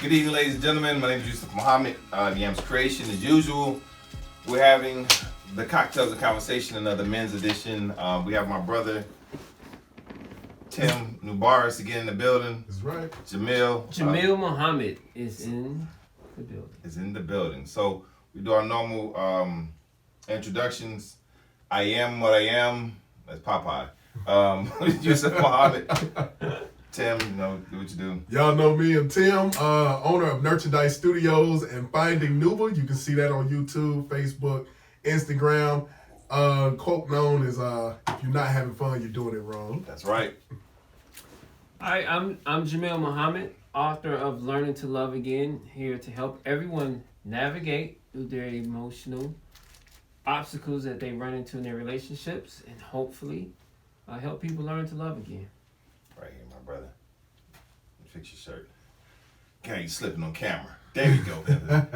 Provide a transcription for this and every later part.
Good evening, ladies and gentlemen. My name is Yusuf Muhammad, Yam's Creation. As usual, we're having the Cocktails Conversation, another men's edition. We have my brother, Tim Nubaris, again in the building. That's right. Jameel Muhammad is in the building. So we do our normal introductions. I am what I am. That's Popeye. Yusuf Muhammad. Tim, do what you do. Y'all know me and Tim, owner of Merchandise Studios and Finding Nuba. You can see that on YouTube, Facebook, Instagram. Quote known as, if you're not having fun, you're doing it wrong. That's right. Hi, I'm Jameel Muhammad, author of Learning to Love Again, here to help everyone navigate through their emotional obstacles that they run into in their relationships and hopefully help people learn to love again. Right here, my brother. Fix your shirt. Okay, you slipping on camera. There you go.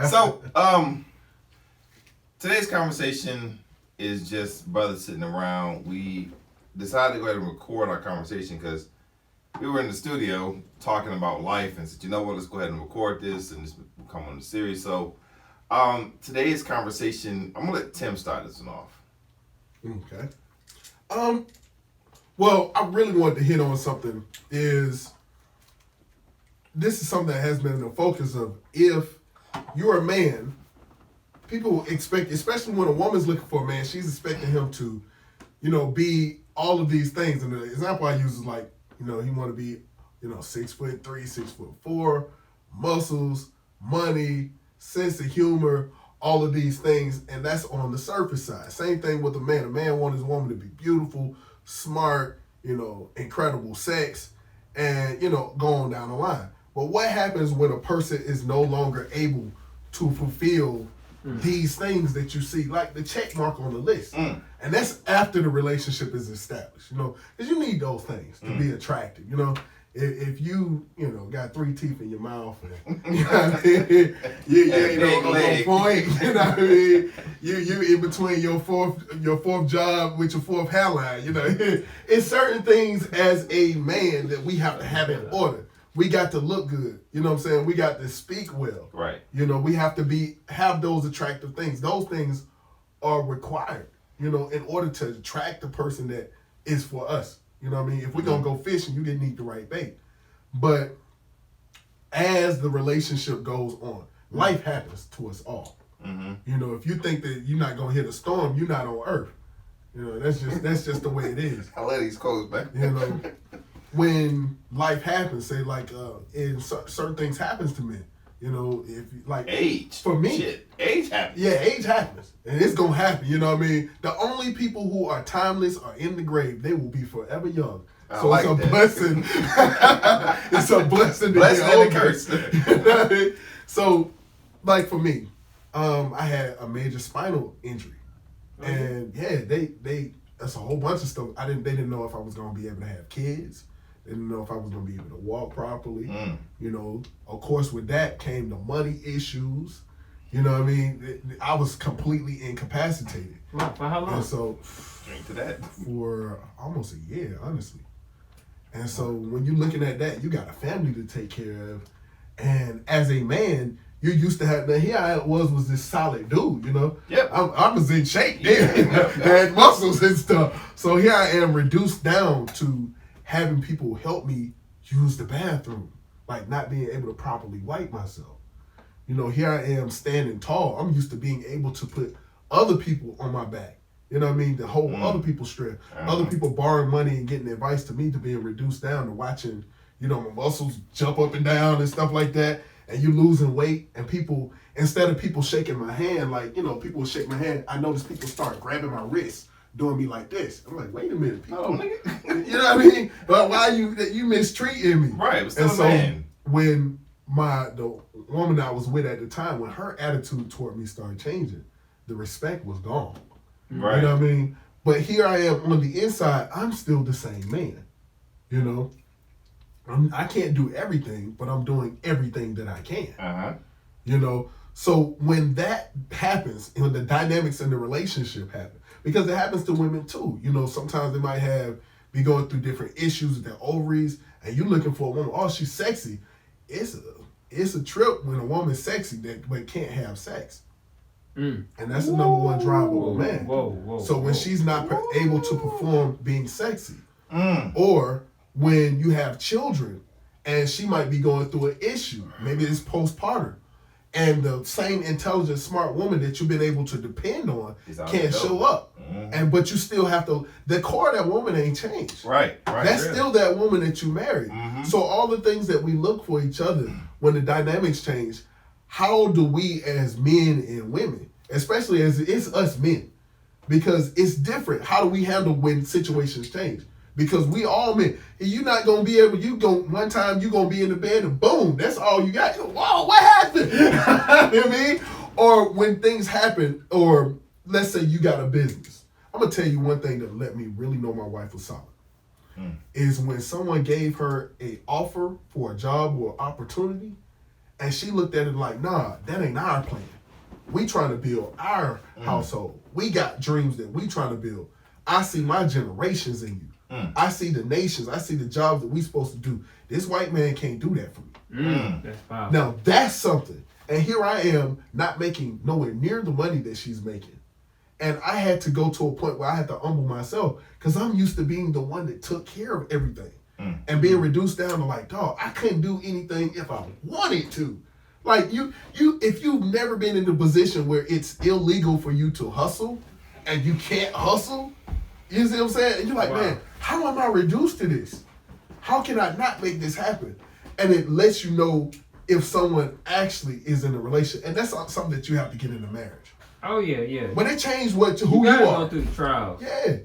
So, today's conversation is just brothers sitting around. We decided to go ahead and record our conversation because we were in the studio talking about life and said, you know what, let's go ahead and record this and this will come on the series. So, today's conversation, I'm gonna let Tim start this one off. Okay. Well, I really wanted to hit on something this is something that has been in the focus of if you're a man, people expect, especially when a woman's looking for a man, she's expecting him to, be all of these things. And the example I use is like, he want to be, 6'3", 6'4", muscles, money, sense of humor, all of these things. And that's on the surface side. Same thing with a man. A man wants his woman to be beautiful, smart, incredible sex, and, go on down the line. But what happens when a person is no longer able to fulfill these things that you see, like the check mark on the list? And that's after the relationship is established, because you need those things to be attractive. If you, got 3 teeth in your mouth, and, you ain't on point, you in between your fourth job with your fourth hairline, it's certain things as a man that we have to have in order. We got to look good, we got to speak well. Right. We have to have those attractive things. Those things are required, in order to attract the person that is for us. If we're going to go fishing, you didn't need the right bait. But as the relationship goes on, life happens to us all. Mm-hmm. If you think that you're not going to hit a storm, you're not on earth. That's just the way it is. I love these quotes, man. When life happens, say like, and certain things happens to men. If like age for me, age happens. Yeah, age happens, and it's gonna happen. The only people who are timeless are in the grave. They will be forever young. So it's a blessing. It's a blessing to blessing get older. And a curse. So, like for me, I had a major spinal injury, and they that's a whole bunch of stuff. They didn't know if I was gonna be able to have kids. They didn't know if I was going to be able to walk properly. Of course, with that came the money issues. I was completely incapacitated. Wow, for how long? And so, drink to that. For almost a year, honestly. And so, when you're looking at that, you got a family to take care of. And as a man, you're used to having, here I was this solid dude, Yep. I was in shape then. Had muscles and stuff. So here I am reduced down to having people help me use the bathroom, like not being able to properly wipe myself. Here I am standing tall. I'm used to being able to put other people on my back. To hold other people's strength. Other people borrowing money and getting advice to me to being reduced down to watching, my muscles jump up and down and stuff like that. And you losing weight and people, instead of people shaking my hand, like, people shake my hand, I notice people start grabbing my wrist, doing me like this. I'm like, wait a minute, people. Oh, nigga. You know what I mean? But why you mistreating me? Right, but still and a so man. When the woman I was with at the time, when her attitude toward me started changing, the respect was gone. Right. You know what I mean? But here I am on the inside, I'm still the same man. I can't do everything, but I'm doing everything that I can. So when that happens, when the dynamics in the relationship happen, because it happens to women too. Sometimes they might be going through different issues with their ovaries, and you looking for a woman, oh, she's sexy. It's it's a trip when a woman's sexy but can't have sex. Mm. And that's the number one drive of a man. Whoa. So when she's not able to perform being sexy, or when you have children and she might be going through an issue, maybe it's postpartum, and the same intelligent, smart woman that you've been able to depend on can't show up. But you still have to, the core of that woman ain't changed. Right. That's still that woman that you married. So all the things that we look for each other when the dynamics change, how do we as men and women, especially as it's us men, because it's different. How do we handle when situations change? Because we all men, you're not gonna be able. One time you gonna be in the bed and boom, that's all you got. Whoa, what happened? You know what I mean? Or when things happen, or let's say you got a business. I'm gonna tell you one thing that let me really know my wife was solid. Is when someone gave her a offer for a job or opportunity, and she looked at it like, nah, that ain't our plan. We trying to build our household. We got dreams that we trying to build. I see my generations in you. I see the nations. I see the jobs that we supposed to do. This white man can't do that for me. That's powerful. Now that's something. And here I am not making nowhere near the money that she's making. And I had to go to a point where I had to humble myself because I'm used to being the one that took care of everything. And being reduced down to like, dog, I couldn't do anything if I wanted to. Like if you've never been in a position where it's illegal for you to hustle and you can't hustle, you see what I'm saying? And you're like, man, how am I reduced to this? How can I not make this happen? And it lets you know if someone actually is in a relationship. And that's something that you have to get in a marriage. Oh yeah. But it changed who you you are. are. Go through the trials. Yeah.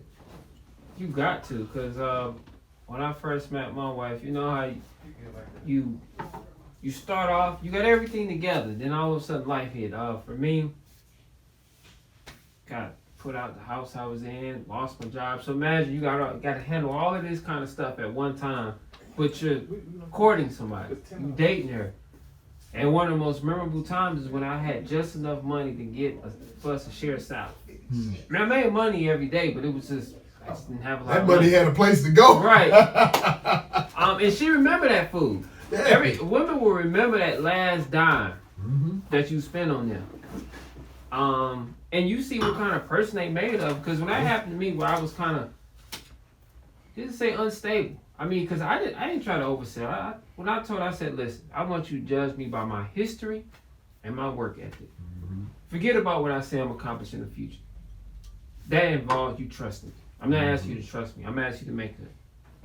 You got to, because when I first met my wife, you know how you start off, you got everything together, then all of a sudden life hit. For me, got put out the house I was in, lost my job. So imagine you got to handle all of this kind of stuff at one time, but you're courting somebody, you dating her. And one of the most memorable times is when I had just enough money to get for us to share a salary. I mean, I made money every day, but it was just, I just didn't have a lot That of money had a place to go. Right. And she remembered that food. Yeah. Women will remember that last dime that you spent on them. And you see what kind of person they made of. Because when that happened to me, where I was kind of, didn't say unstable. I mean, because I didn't try to oversell. When I told her, I said, listen, I want you to judge me by my history and my work ethic. Forget about what I say I'm accomplishing in the future. That involves you trusting me. I'm not asking you to trust me. I'm asking you to make an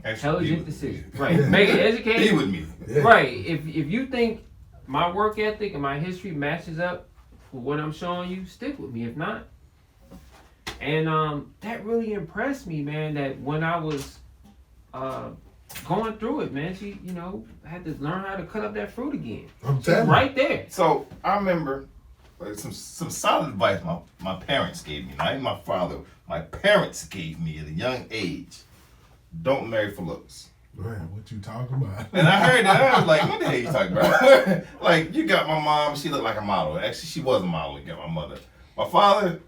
intelligent decision. Right. Make an educated. Be with me. Yeah. Right. If you think my work ethic and my history matches up with what I'm showing you, stick with me. If not. And that really impressed me, man, that when I was going through it, man, she, had to learn how to cut up that fruit again. I'm telling you. Right there. So I remember some solid advice my parents gave me. Not even my father. My parents gave me at a young age. Don't marry for looks. Man, what you talking about? And I heard that. I was like, what the hell you talking about? Like, you got my mom. She looked like a model. Actually, she was a model. You got my mother. My father,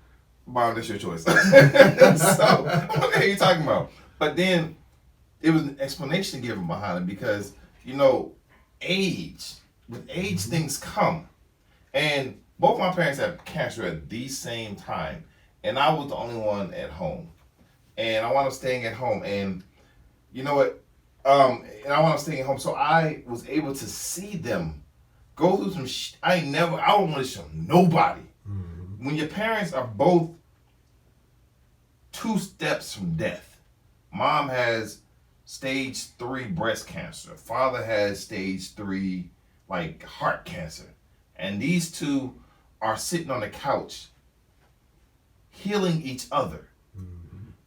Bob, that's your choice. So, what the hell you talking about? But then, it was an explanation given behind it because, age. With age, things come. And both my parents had cancer at the same time. And I was the only one at home. And I wound up staying at home. And you know what? And I wound up staying at home. So I was able to see them go through some I don't want to show nobody. When your parents are both 2 steps from death. Mom has stage 3 breast cancer. Father has stage 3 heart cancer. And these two are sitting on the couch healing each other.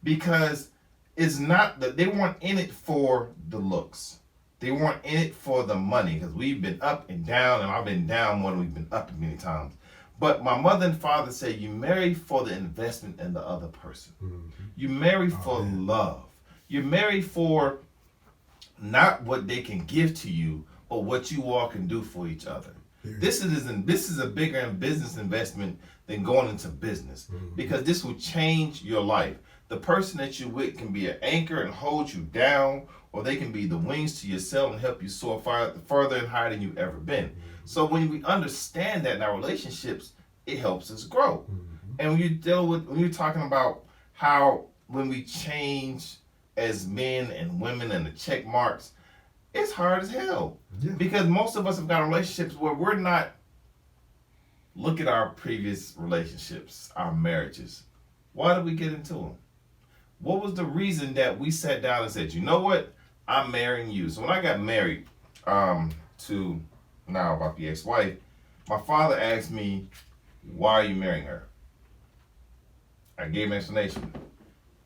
Because it's not that they weren't in it for the looks. They weren't in it for the money because we've been up and down, and I've been down more than we've been up many times. But my mother and father said you marry for the investment in the other person. You marry for love. You marry for not what they can give to you, but what you all can do for each other. This is a bigger business investment than going into business because this will change your life. The person that you're with can be an anchor and hold you down, or they can be the wings to your sail and help you soar further and higher than you've ever been. So when we understand that in our relationships, it helps us grow. And when you're talking about how when we change as men and women and the check marks, it's hard as hell. Yeah. Because most of us have got relationships where we're not. Look at our previous relationships, our marriages. Why did we get into them? What was the reason that we sat down and said, you know what? I'm marrying you. So when I got married to now about the ex-wife, my father asked me, why are you marrying her? I gave him an explanation.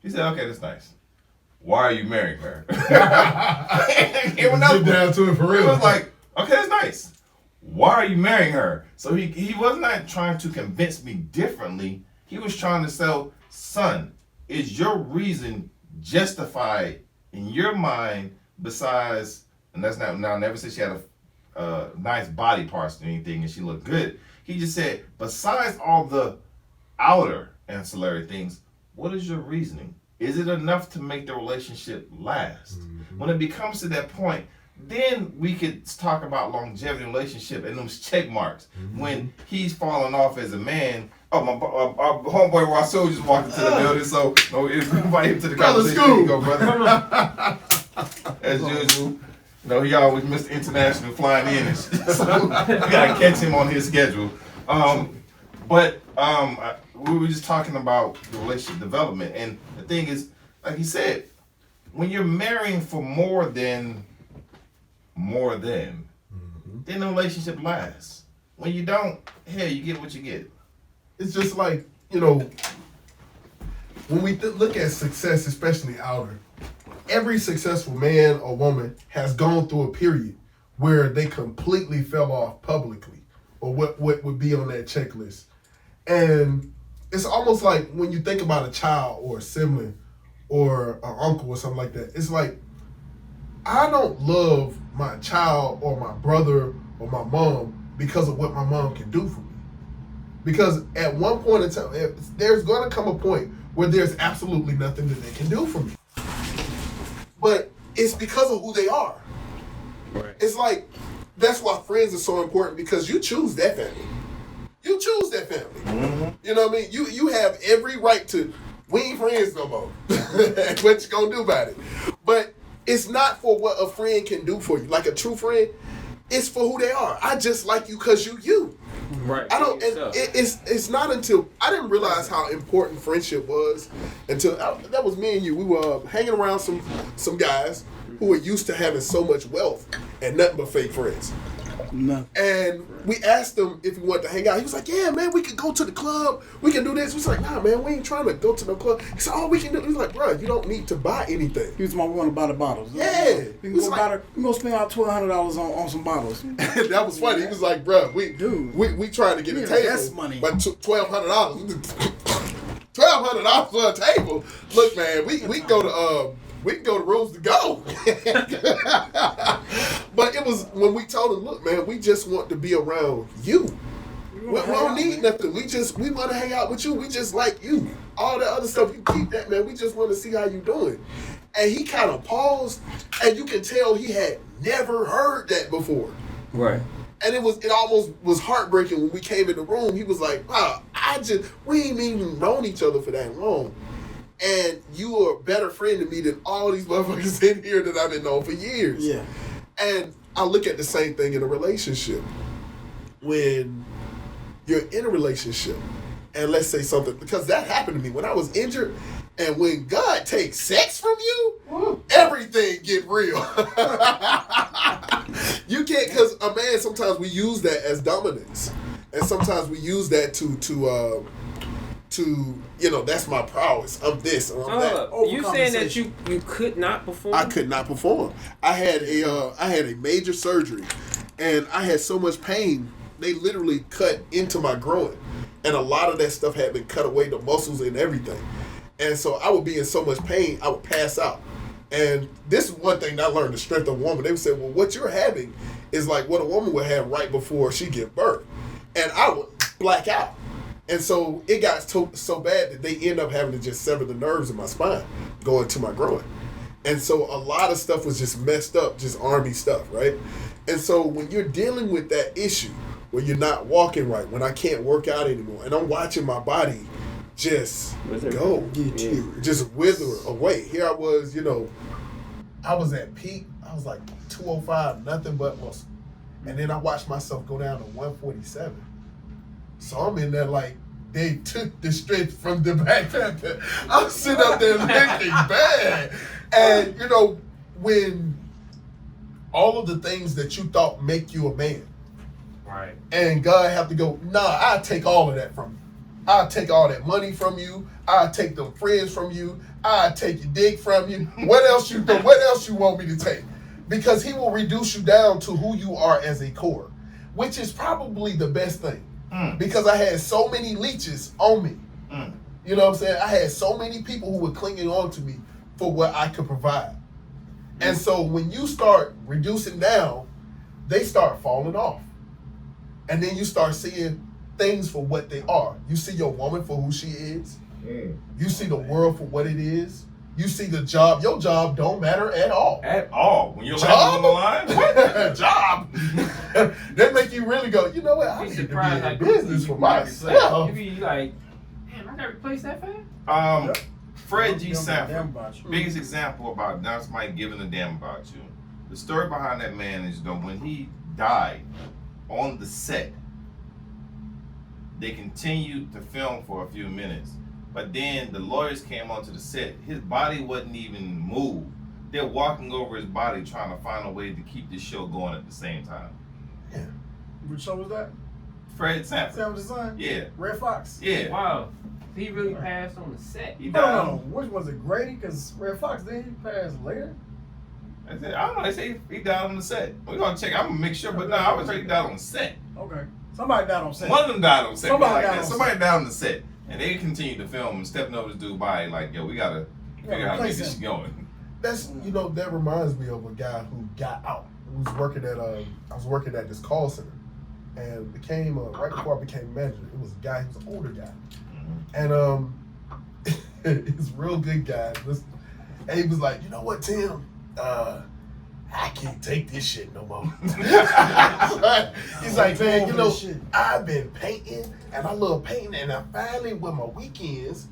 He said, okay, that's nice. Why are you marrying her? Get down to it for real. It was like, okay, that's nice. Why are you marrying her? So he was not trying to convince me differently. He was trying to say, son, is your reason justified in your mind besides, and that's not, now never said she had a nice body parts or anything and she looked good. He just said, besides all the outer ancillary things, what is your reasoning? Is it enough to make the relationship last? When it becomes to that point, then we could talk about longevity in relationship and those check marks. When he's falling off as a man. Oh, my homeboy Rasool just walked into the building, so invite him to the conversation. There you go, brother. As usual. He always Mr. International flying in. So we gotta catch him on his schedule. We were just talking about the relationship development, and the thing is, like he said, when you're marrying for more than, then the relationship lasts. When you don't, hell, you get what you get. It's just like, when we look at success, especially outer, every successful man or woman has gone through a period where they completely fell off publicly, or what would be on that checklist. And it's almost like when you think about a child or a sibling or an uncle or something like that, it's like, I don't love my child or my brother or my mom because of what my mom can do for me. Because at one point in time, there's going to come a point where there's absolutely nothing that they can do for me. But it's because of who they are. Right. It's like, that's why friends are so important, because you choose that family. You choose that family. You know what I mean? You have every right to, we ain't friends no more. What you gonna do about it? But it's not for what a friend can do for you. Like a true friend, it's for who they are. I just like you because you. Right. I don't. And it's not until I didn't realize how important friendship was until that was me and you. We were hanging around some guys who were used to having so much wealth and nothing but fake friends. No. And we asked him if he wanted to hang out. He was like, yeah, man, we could go to the club. We can do this. We was like, nah, man, we ain't trying to go to no club. He said, all we can do. He was like, bro, you don't need to buy anything. He was my one to buy the bottles. Yeah. We can go spend out $1,200 on some bottles. That was funny. He was like, bro, we trying to get a table. That's money. But $1,200. $1,200 for a table. Look, man, we can go to Rooms to Go. But it was when we told him, look, man, we just want to be around you. We don't need nothing. We want to hang out with you. We just like you. All the other stuff, you keep that, man. We just want to see how you doing. And he kind of paused, and you can tell he had never heard that before. Right. And it almost was heartbreaking when we came in the room. He was like, wow, we ain't even known each other for that long. And you are a better friend to me than all these motherfuckers in here that I've been known for years. Yeah. And I look at the same thing in a relationship. When you're in a relationship, and let's say something, because that happened to me when I was injured, and when God takes sex from you, everything get real. You can't, because a man, sometimes we use that as dominance. And sometimes we use that to that's my prowess. I'm this or I'm that. You saying that you could not perform? I could not perform. I had a major surgery, and I had so much pain. They literally cut into my groin, and a lot of that stuff had been cut away, the muscles and everything. And so I would be in so much pain, I would pass out. And this is one thing that I learned, the strength of a woman. They would say, well, what you're having is like what a woman would have right before she give birth. And I would black out. And so it got so bad that they end up having to just sever the nerves in my spine going to my groin. And so a lot of stuff was just messed up, just army stuff, right? And so when you're dealing with that issue, when you're not walking right, when I can't work out anymore, and I'm watching my body just go, just wither away. Here I was, I was at peak. I was like 205, nothing but muscle. And then I watched myself go down to 147. So I'm in there like, they took the strength from the back. I'm sitting up there looking bad. And, when all of the things that you thought make you a man, Right. and God have to go, nah, I'll take all of that from you. I'll take all that money from you. I'll take them friends from you. I'll take your dick from you. What else you want me to take? Because he will reduce you down to who you are as a core, which is probably the best thing. Because I had so many leeches on me. You know what I'm saying? I had so many people who were clinging on to me for what I could provide. And so when you start reducing down, they start falling off. And then you start seeing things for what they are. You see your woman for who she is. You see the world for what it is. You see the job. Your job don't matter at all. At all. When your life is on the line, what? Job. That make you really go, you know what? I need to be in business for myself. You be like, damn, I gotta replace that fan? Fred G. Damn Sanford, about you. biggest example about not somebody giving a damn about you. The story behind that man is, when he died on the set, they continued to film for a few minutes. But then the lawyers came onto the set. His body wasn't even moved. They're walking over his body trying to find a way to keep the show going at the same time. Yeah. Which show was that? Fred Sanford. Sanford's son? Yeah. Red Fox? Yeah. Wow. He really passed on the set. He No, died. no, which was it, Grady? Because Red Fox, didn't he pass later? I don't know. They say he died on the set. We're going to check. I'm going to make sure. But no, I was he died on the set. Okay. Somebody died on set. One of them died on set. Somebody died on Somebody set. died on the set. And they continued to film and stepping over this dude by like, yo, we got to figure out how to get this shit going. That's, that reminds me of a guy who got out. Who was working at, I was working at this call center. And became, right before I became manager, it was a guy, he was an older guy. And he's a real good guy. And he was like, you know what, Tim? I can't take this shit no more. He's like, man, I've been painting and I love painting, and I finally, with my weekends,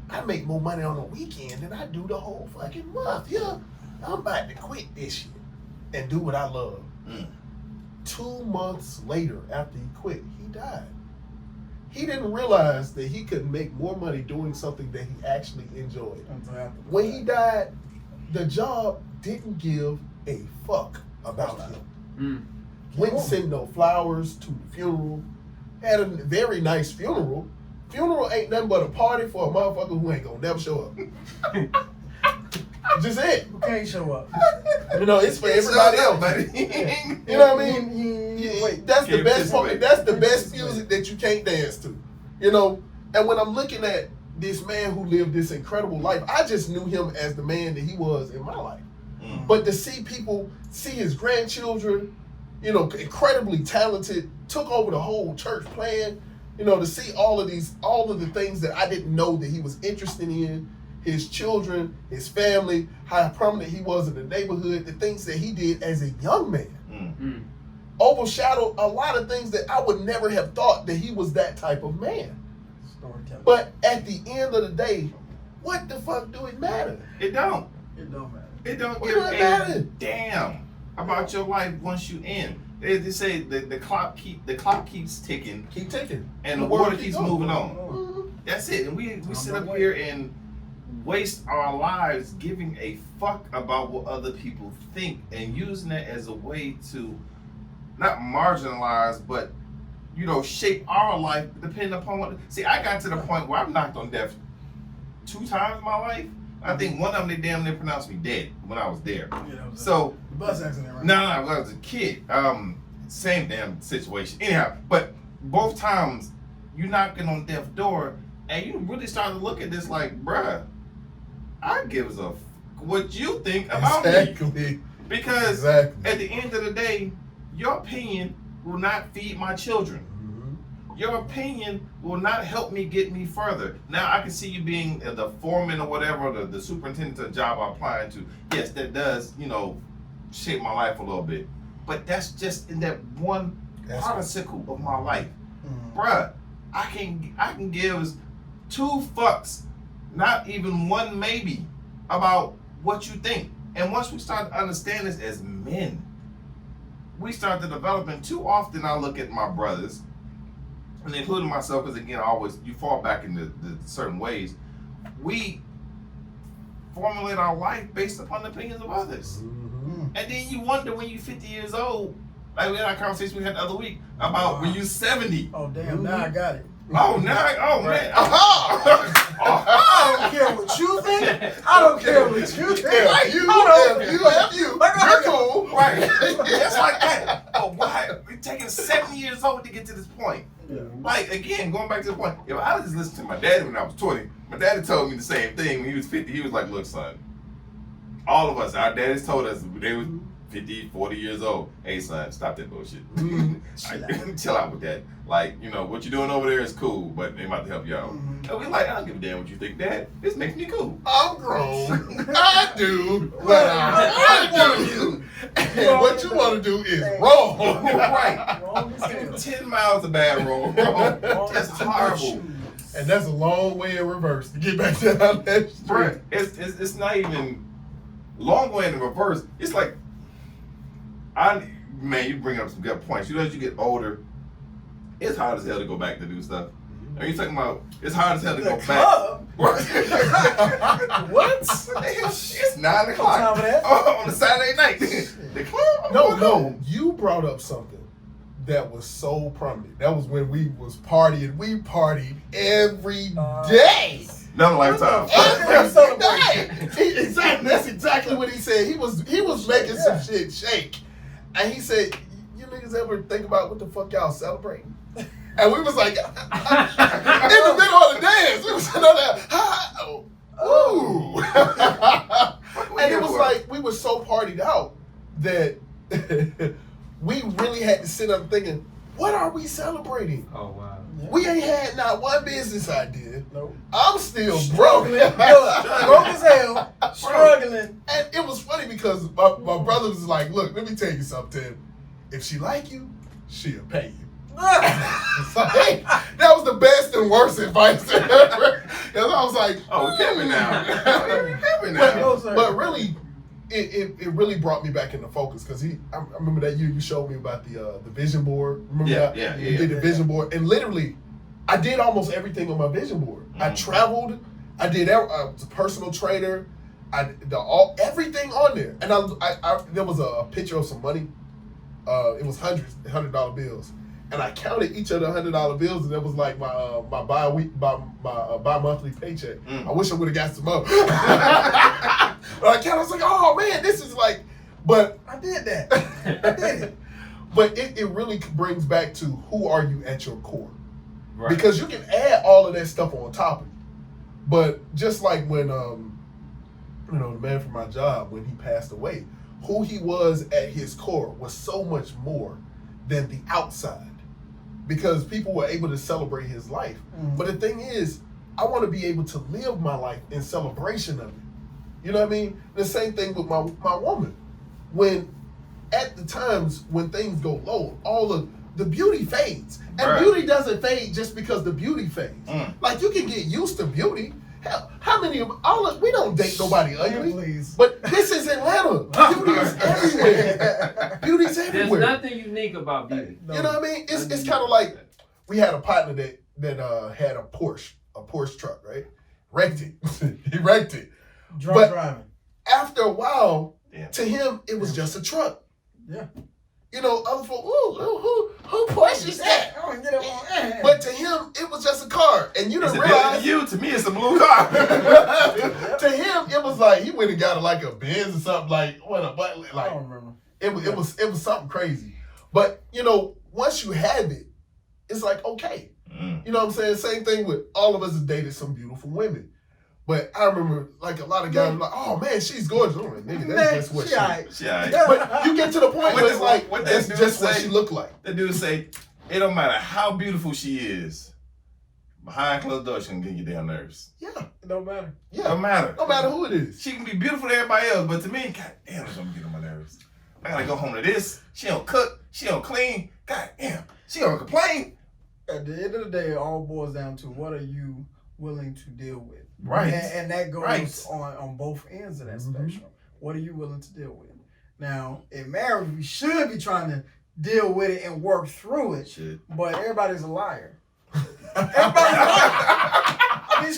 I make more money on the weekend than I do the whole fucking month. Yeah, I'm about to quit this shit and do what I love. 2 months later, after he quit, he died. He didn't realize that he could make more money doing something that he actually enjoyed. When he died, the job didn't give a fuck about him. Wouldn't send no flowers to the funeral. Had a very nice funeral. Funeral ain't nothing but a party for a motherfucker who ain't gonna never show up. Just it. Who can't show up? It's for everybody else. You know what I mean? Wait, that's the best part. That's the best Wait. music that you can't dance to. And when I'm looking at this man who lived this incredible life, I just knew him as the man that he was in my life. But to see people, see his grandchildren, incredibly talented, took over the whole church plan, to see all of the things that I didn't know that he was interested in, his children, his family, how prominent he was in the neighborhood, the things that he did as a young man, overshadowed a lot of things that I would never have thought that he was that type of man. But at the end of the day, what the fuck do it matter? It don't. It don't matter. It don't What give does it a matter? damn about your life once you end. They say the clock keeps ticking Keep taking. and the water keeps moving on. That's it. And we sit up here and waste our lives giving a fuck about what other people think and using that as a way to not marginalize, but shape our life depending upon what. See, I got to the point where I'm knocked on death 2 times in my life. I think one of them they damn near pronounced me dead when I was there. Yeah, that was So the bus accident, right? no, when I was a kid. Same damn situation. Anyhow, but both times you knocking on death's door and you really start to look at this like, bruh, I give a what you think about me. Exactly. Because Exactly. at the end of the day, your opinion will not feed my children. your opinion will not help me get me further. Now I can see you being the foreman or whatever, the superintendent of the job I'm applying to. Yes, that does, shape my life a little bit. But that's just in that one participle of my life. Bruh, I can give 2 fucks, not even one maybe, about what you think. And once we start to understand this as men, we start to develop, and too often I look at my brothers, and including myself, because again, you fall back into the certain ways. We formulate our life based upon the opinions of others. And then you wonder when you're 50 years old, like we had our conversation we had the other week about when you're 70. Oh, damn, now I got it. Oh, man. I don't care what you think. I don't care what you think. Yeah, you're cool. Right. It's like that. But why? We're taking 70 years old to get to this point. Yeah. Like, again, going back to the point, if I just listened to my daddy when I was 20, my daddy told me the same thing when he was 50. He was like, look, son, all of us, our daddies told us they were 50, 40 years old. Hey, son, stop that bullshit. Chill out with that. Like, what you're doing over there is cool, but they about to help you out. And we're like, I don't give a damn what you think, Dad. This makes me cool. I'm grown. I do what I want to do. And what you want to do is wrong. Right. Wrong as hell. 10 miles a bad road. That's horrible. And that's a long way in reverse to get back down that street. Bruh, it's not even long way in reverse. It's like, you bring up some good points. As you get older, it's hard as hell to go back to do stuff. Are you talking about it's hard as hell to go back? What? It's 9 o'clock Time for that? on a Saturday night. The club? No, you brought up something that was so prominent. That was when we was partying. We partied every day. Another lifetime. Every day. Exactly. That's exactly what he said. He was making some shit shake. And he said, you niggas ever think about what the fuck y'all celebrating? And we was like, in the middle of the dance, we was sitting on there, ooh. And it was like, we were so partied out that we really had to sit up thinking, what are we celebrating? Oh, wow. We ain't had not one business idea. Nope. I'm still broke. Broke as hell. Struggling. And it was funny because my brother was like, look, let me tell you something. If she like you, she'll pay you. So, hey, that was the best and worst advice ever. And I was like, oh, we capping now. But really, it really brought me back into focus because I remember that year you showed me about the vision board. Remember that? Yeah. You did the vision board, and literally, I did almost everything on my vision board. I traveled. I did. I was a personal trainer. Everything on there, and I there was a picture of some money. It was $100 bills. And I counted each of the $100 bills, and it was like my bi-monthly paycheck. I wish I would have got some more. But I counted. I was like, oh man, this is like. But I did that. I did it. But it really brings back to who are you at your core, Right. because you can add all of that stuff on top of you. But just like when the man from my job, when he passed away, who he was at his core was so much more than the outside. Because people were able to celebrate his life. But the thing is, I want to be able to live my life in celebration of it. You know what I mean? The same thing with my woman. When, at the times when things go low, all of the beauty fades. And beauty doesn't fade just because the beauty fades. Like, you can get used to beauty. Hell, how many of we don't date nobody ugly. Please. But this is Atlanta. Beauty is everywhere. Beauty's everywhere. There's nothing unique about beauty. You know what I mean? It's kind of like we had a partner that had a Porsche truck, right? Wrecked it. He wrecked it. Driving. After a while, to him, it was just a truck. Yeah. Other folks, who Porsche is that? I want to get it on. But to him, it was just a car. And you didn't realize. To me, it's a blue car. To him, it was like he went and got like a Benz or something like I don't remember. It was something crazy. But once you have it, it's like okay. You know what I'm saying? Same thing with all of us have dated some beautiful women. But I remember like a lot of guys were like, oh man, she's gorgeous. I'm like, nigga, that's just what she Yeah. But you get to the point where it's like, that's just what she looked like. The dude say, It don't matter how beautiful she is. Behind closed doors, she can get your damn nerves. Yeah. It don't matter. Yeah. Don't matter. No matter who it is. She can be beautiful to everybody else, but to me, god damn, it's gonna get on my nerves. I gotta go home to this. She don't cook. She don't clean. God damn. She don't complain. At the end of the day, it all boils down to what are you willing to deal with. Right. And that goes Right. on both ends of that spectrum. What are you willing to deal with? Now, in marriage, we should be trying to deal with it and work through it. Shit. But everybody's a liar. Everybody's a liar. I mean,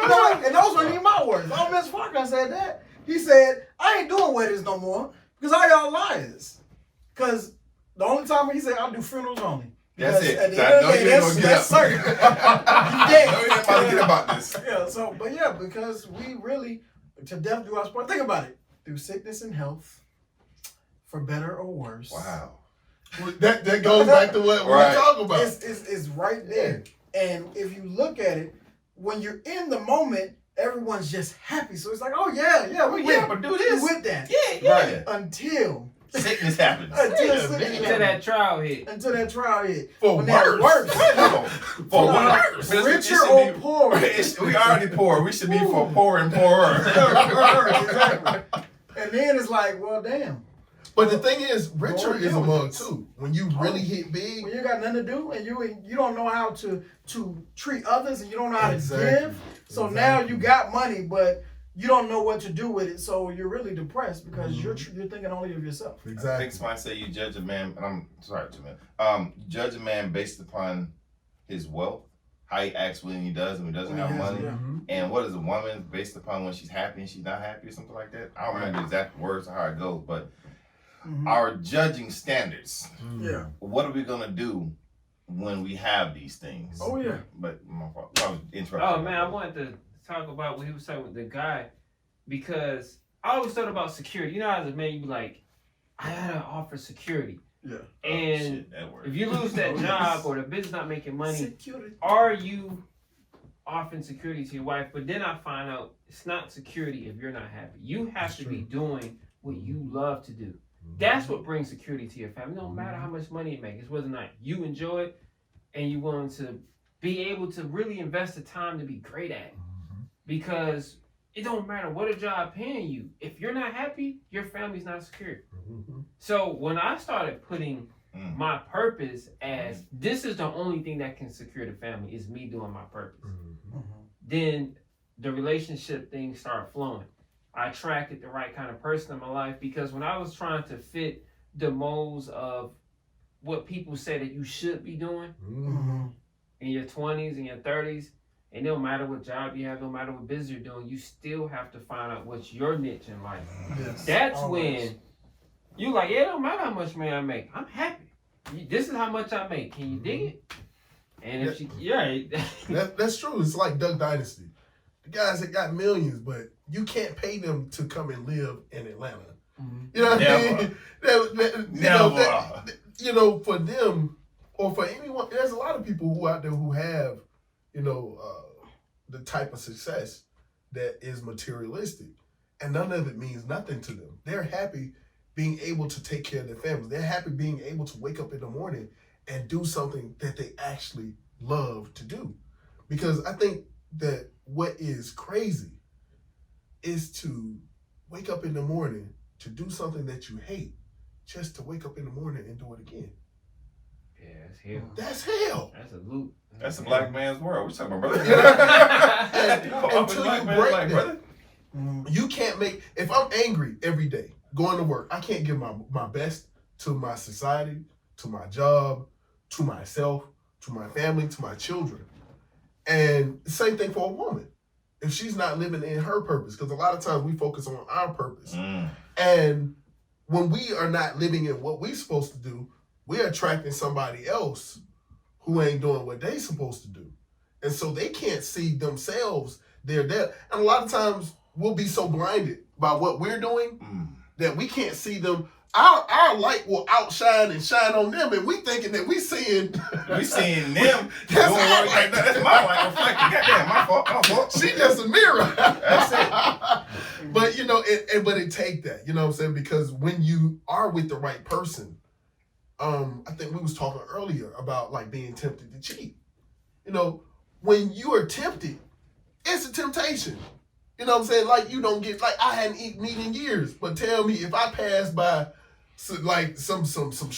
you know what? And those weren't even my words. Oh, Miss Parker said that. He said, I ain't doing weddings no more because all y'all liars. Because the only time he said, I'll do funerals only. That's Because it. at the end of the day, that's certain. You dead. No, you ain't about to get about this. Yeah, so, but yeah, because we really, to death do us part. Think about it. Through sickness and health, for better or worse. Wow. That goes back to what Right. we're talking about. It's right there. And if you look at it, when you're in the moment, everyone's just happy. So it's like, oh yeah, we Yeah, but do this. with that. Yeah. Right. Until Sickness happens. sickness Until that trial hit. until that trial hit. For When that worse. For worse. Richer or poorer. We already poor. We should be for poor and poorer. Exactly. And then it's like, well, damn. But the thing is, richer Lord is a knows. mug too. When you really hit big, When you got nothing to do and you don't know how to treat others and you don't know how Exactly. to give. So now you got money, but you don't know what to do with it. So you're really depressed because you're thinking only of yourself. I exactly. think somebody say you judge a man, and I'm sorry, Jameel. Judge a man based upon his wealth, how he acts when he does and he doesn't have money. Yeah. And what is a woman based upon when she's happy and she's not happy or something like that? I don't remember the exact words or how it goes, but our judging standards. Yeah. What are we gonna do when we have these things? Oh yeah. But my fault. I was interrupting. Oh man, I wanted to talk about what he was saying with the guy because I always thought about security. You know, as a man, you be like, I gotta offer security. Yeah. And Shit, that word. if you lose that job or the business not making money, Security. are you offering security to your wife? But then I find out it's not security if you're not happy. You have to be doing what you love to do. That's what brings security to your family. No matter how much money you make, it's whether or not you enjoy it and you willing to be able to really invest the time to be great at it. Because it don't matter what a job paying you. If you're not happy, your family's not secure. So when I started putting my purpose as this is the only thing that can secure the family is me doing my purpose, then the relationship things start flowing. I attracted the right kind of person in my life because when I was trying to fit the molds of what people say that you should be doing in your 20s and your 30s, and no matter what job you have, no matter what business you're doing, you still have to find out what's your niche in life. Yes. That's Always. when you like, it don't matter how much money I make. I'm happy. This is how much I make. Can you dig it? And if That's true. It's like Duck Dynasty. The guys that got millions, but you can't pay them to come and live in Atlanta. You know what I mean? Never. For them or for anyone, there's a lot of people who out there who have, the type of success that is materialistic, and none of it means nothing to them. They're happy being able to take care of their families. They're happy being able to wake up in the morning and do something that they actually love to do. Because I think that what is crazy is to wake up in the morning to do something that you hate, just to wake up in the morning and do it again. yeah, it's hell. That's hell. That's a loop. That's a black man's world. What you talking about, brother? Until you break that, brother. you can't make. If I'm angry every day going to work, I can't give my best to my society, to my job, to myself, to my family, to my children. And same thing for a woman. If she's not living in her purpose, because a lot of times we focus on our purpose. And when we are not living in what we're supposed to do, we're attracting somebody else who ain't doing what they supposed to do. And so they can't see themselves. They're there. And a lot of times we'll be so blinded by what we're doing that we can't see them. Our light will outshine and shine on them, and we thinking that we seeing them doing That's work our like that. That's my light reflecting. Goddamn, my fault. she just a mirror. That's it. But but it take that, you know what I'm saying? Because when you are with the right person, I think we was talking earlier about like being tempted to cheat. You know, when you are tempted, it's a temptation. You know what I'm saying? Like you don't get, like I hadn't eaten meat in years, but tell me if I pass by some shrimp, some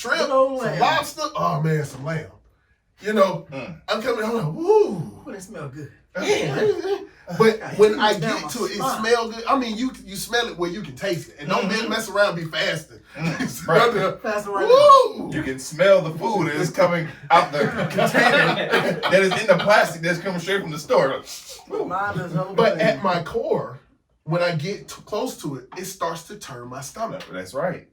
lobster, oh man, some lamb. You know, I'm coming, I'm like, woo. Oh, they smell good. Man. But when I get to it, it smells good. I mean, you smell it where you can taste it. And don't mess around, be fasting. Right. Fasting right Woo! You can smell the food that is coming out the container that is in the plastic that's coming straight from the store. But at my core, when I get too close to it, it starts to turn my stomach. That's right.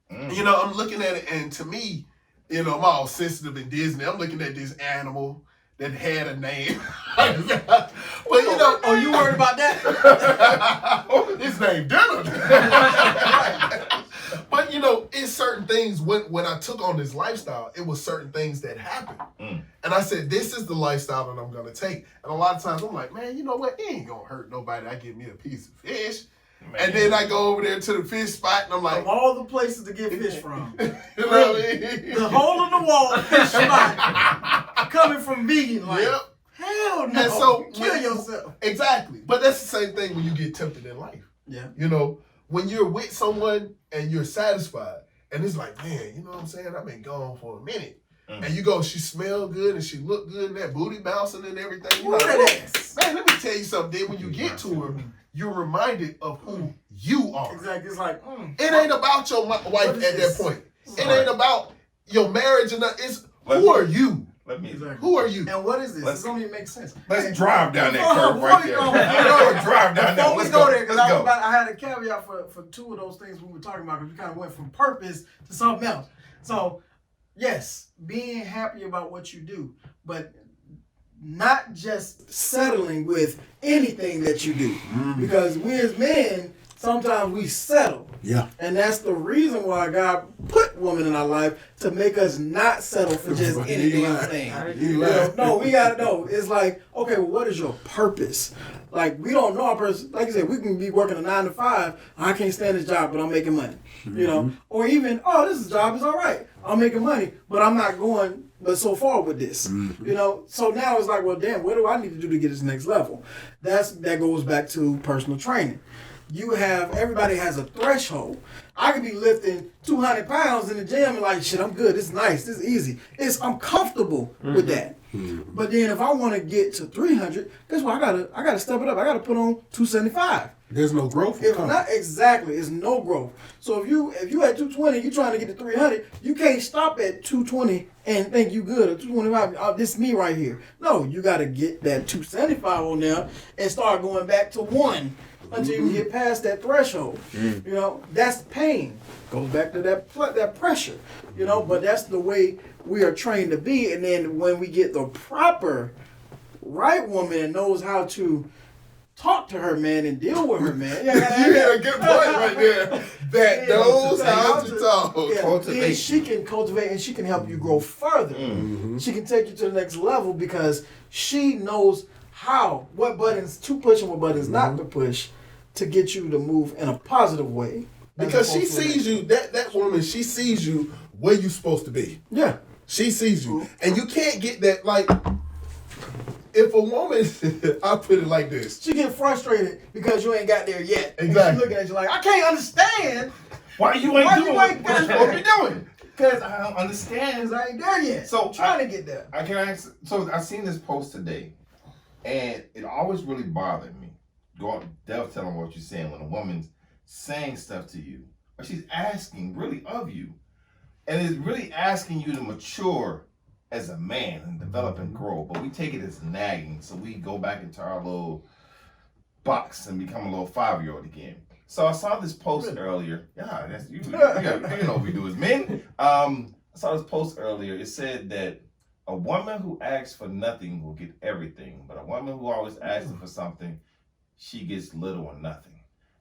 You know, I'm looking at it, and to me, you know, I'm all sensitive in Disney. I'm looking at this animal that had a name. But you know, oh, you worried about that? His name dinner. But you know, it's certain things when I took on this lifestyle, it was certain things that happened. And I said, this is the lifestyle that I'm gonna take. And a lot of times I'm like, man, you know what? It ain't gonna hurt nobody. I get me a piece of fish. Man. And then I go over there to the fish spot and I'm like, from all the places to get fish from. You know what I mean? The hole in the wall fish spot coming from vegan. Like, yep. Hell no. And so kill yourself. Exactly. But that's the same thing when you get tempted in life. Yeah. You know, when you're with someone and you're satisfied, and it's like, man, you know what I'm saying? I've been gone for a minute. And you go, she smelled good and she looked good and that booty bouncing and everything. You know, man, let me tell you something. Then when you get to her, you're reminded of who you are. Exactly. It's like, it ain't about your wife at that point. It ain't about your marriage and it's who are you? Who are you? And what is this? This don't even make sense. Let's drive down that curve right there. Drive down there. Let's go there, because I had a caveat for two of those things we were talking about, because we kind of went from purpose to something else. So, yes, being happy about what you do, but not just settling with anything that you do. Because we as men, sometimes we settle. Yeah. And that's the reason why God put women in our life, to make us not settle for just any damn thing. No, we gotta know. It's like, okay, well, what is your purpose? Like, we don't know our purpose. Like you said, we can be working a 9 to 5. I can't stand this job, but I'm making money. You know, or even, this job is all right. I'm making money, but I'm not going but so far with this. You know, so now it's like, well, damn, what do I need to do to get this next level? That goes back to personal training. Everybody has a threshold. I could be lifting 200 pounds in the gym and like, shit, I'm good. This is nice. This is easy. I'm comfortable with that. But then if I want to get to 300, guess what? I gotta step it up. I gotta put on 275. There's no growth. If not, exactly, it's no growth. So if you at 220, you're trying to get to 300, you can't stop at 220 and think you good, or 225. This is me right here. No, you got to get that 275 on there and start going back to 1 until you get past that threshold. You know, that's pain. Goes back to that pressure. You know, but that's the way we are trained to be. And then when we get the proper right woman that knows how to talk to her man and deal with her man. You got a good point right there. That knows how to talk. Cultivate. She can cultivate and she can help you grow further. She can take you to the next level because she knows what buttons to push and what buttons not to push to get you to move in a positive way. Because she sees you, that woman, she sees you where you're supposed to be. Yeah. She sees you. And you can't get that, like, if a woman, I put it like this. She get frustrated because you ain't got there yet. Exactly. And she's looking at you like, I can't understand why you ain't doing what you're supposed to be doing. Because I don't understand. Because I ain't there yet. So I'm trying to get there. So I seen this post today, and it always really bothered me. Telling what you're saying when a woman's saying stuff to you, or she's asking really of you, and is really asking you to mature as a man and develop and grow, but we take it as nagging, so we go back into our little box and become a little 5-year-old again. So I saw this post earlier. Yeah, that's you know what we do as men. I saw this post earlier. It said that a woman who asks for nothing will get everything, but a woman who always asks for something, she gets little or nothing.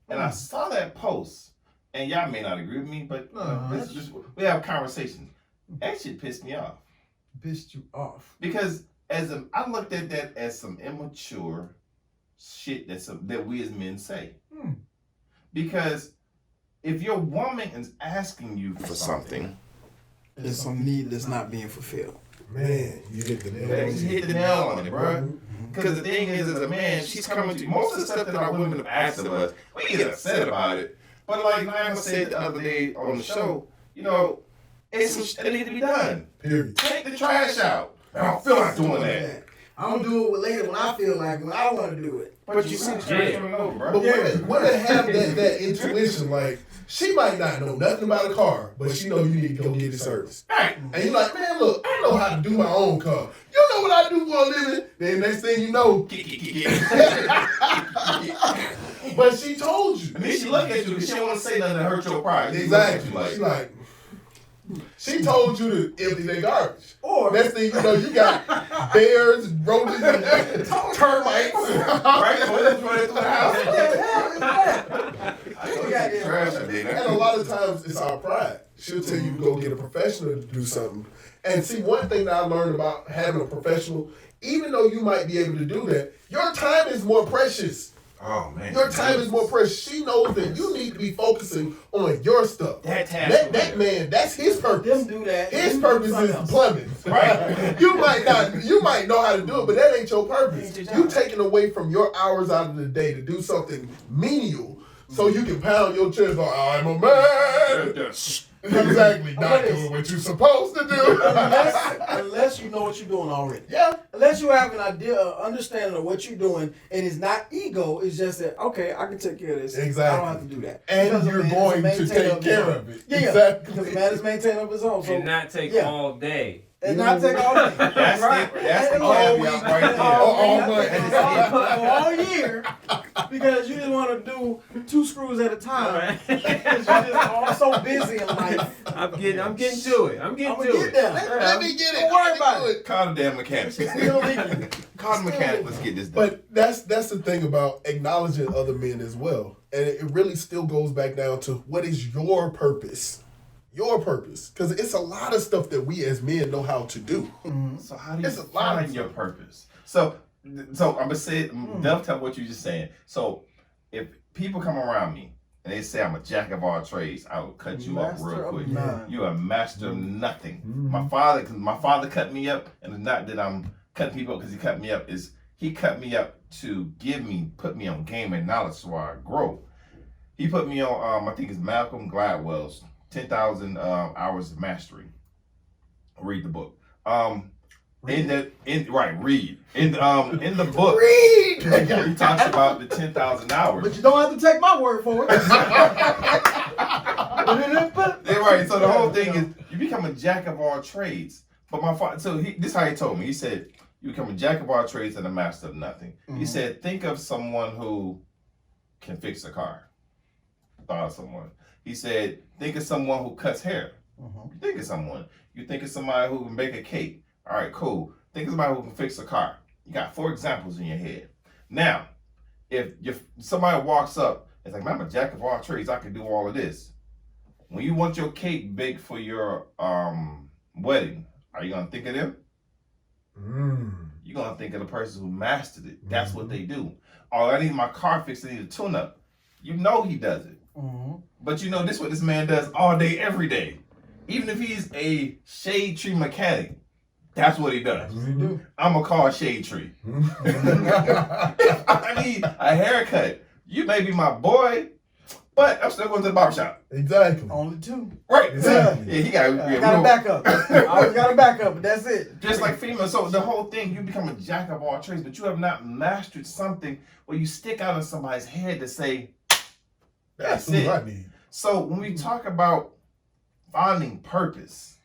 And I saw that post, and y'all may not agree with me, but we have conversations. That shit pissed me off. Pissed you off. Because I looked at that as some immature shit that we as men say. Because if your woman is asking you for something, There's some need that's not being fulfilled. Man, you hit the nail. Yeah, you hit the nail on it, bro. Because the thing is, as a man, she's coming to most of the stuff that our women have asked of us. We get upset about it, but like Lana said the other day on the show, you know, it's some shit that need to be done. Period. Take the trash out. I don't feel like doing that. I don't do it later when I feel like it, when I want to do it. But you see the trash coming over, bro. But women have that intuition, like, she might not know nothing about a car, but she know you need to go get it serviced. Right. And you're like, man, look, I know how to do my own car. You know what I do for a living? Then next thing you know, but she told you. And then she look at you because she don't want to say nothing to hurt your pride. Exactly. Like, She like, she told you to empty their garbage. Or Next thing you know, you got bears, roaches, and termites. right? So let's run it through the house. what the hell is that? I go get the trash out there. And a lot of times it's our pride. She'll tell you to go get a professional to do something. And see, one thing that I learned about having a professional, even though you might be able to do that, your time is more precious. Oh, man. Your time is more precious. She knows that you need to be focusing on your stuff. That man, that's his purpose. Them do that. His purpose is plumbing. Right? You might know how to do it, but that ain't your purpose. You taking away from your hours out of the day to do something menial so you can pound your chest like, I'm a man. Exactly. Not doing what you're supposed to do. Unless you know what you're doing already. Yeah. Unless you have an idea, understanding of what you're doing, and it's not ego, it's just that, okay, I can take care of this. Exactly. I don't have to do that. And Because you're a man going is a to maintainer take care of it. Yeah, Exactly. because a man is maintaining of his own. So, And not take all day. and not take all day. That's right. that's And the all caveat week, right there. all week, month. and all year, because you just want to do 2 screws at a time. Because you're just all so busy in life. I'm getting to it. I'm I'm getting gonna to get it. there. Let me get it. Don't worry Let me about do it. Call the damn mechanic. Still leaking. Call the mechanic. Let's get this done. But that's the thing about acknowledging other men as well. And it really still goes back down to what is your purpose? Your purpose. Because it's a lot of stuff that we as men know how to do. So how do you It's a lot of find your purpose? So I'm gonna say dovetail what you just saying. So if people come around me and they say I'm a jack of all trades, I will cut you off Master real of quick. none. You are a master of nothing. My father cut me up, and it's not that I'm cutting people up because he cut me up. Is he cut me up to put me on game and knowledge so I grow. He put me on I think it's Malcolm Gladwell's 10,000 hours of mastery. Read the book. Read in the book. He talks about the 10,000 hours. But you don't have to take my word for it. Yeah, right. So the whole thing is you become a jack of all trades. But my father, this is how he told me. He said you become a jack of all trades and a master of nothing. He said think of someone who can fix a car. Thought of someone. He said think of someone who cuts hair. You think of someone. You think of somebody who can bake a cake. All right, cool. Think of somebody who can fix a car. You got 4 examples in your head. Now, if somebody walks up and it's like, man, I'm a jack of all trades, I can do all of this. When you want your cake baked for your wedding, are you gonna think of them? You're gonna think of the person who mastered it. That's what they do. Oh, I need my car fixed, I need a tune-up. You know he does it. But you know this is what this man does all day, every day. Even if he's a shade tree mechanic, that's what he does. I'm gonna call shade tree. I need a haircut. You may be my boy, but I'm still going to the barbershop. Exactly. Only 2. Right. Exactly. Yeah, he got I got a backup. I always got a backup, but that's it. Just like female. So the whole thing, you become a jack of all trades, but you have not mastered something where you stick out in somebody's head to say, that's it. What I need. So when we talk about finding purpose,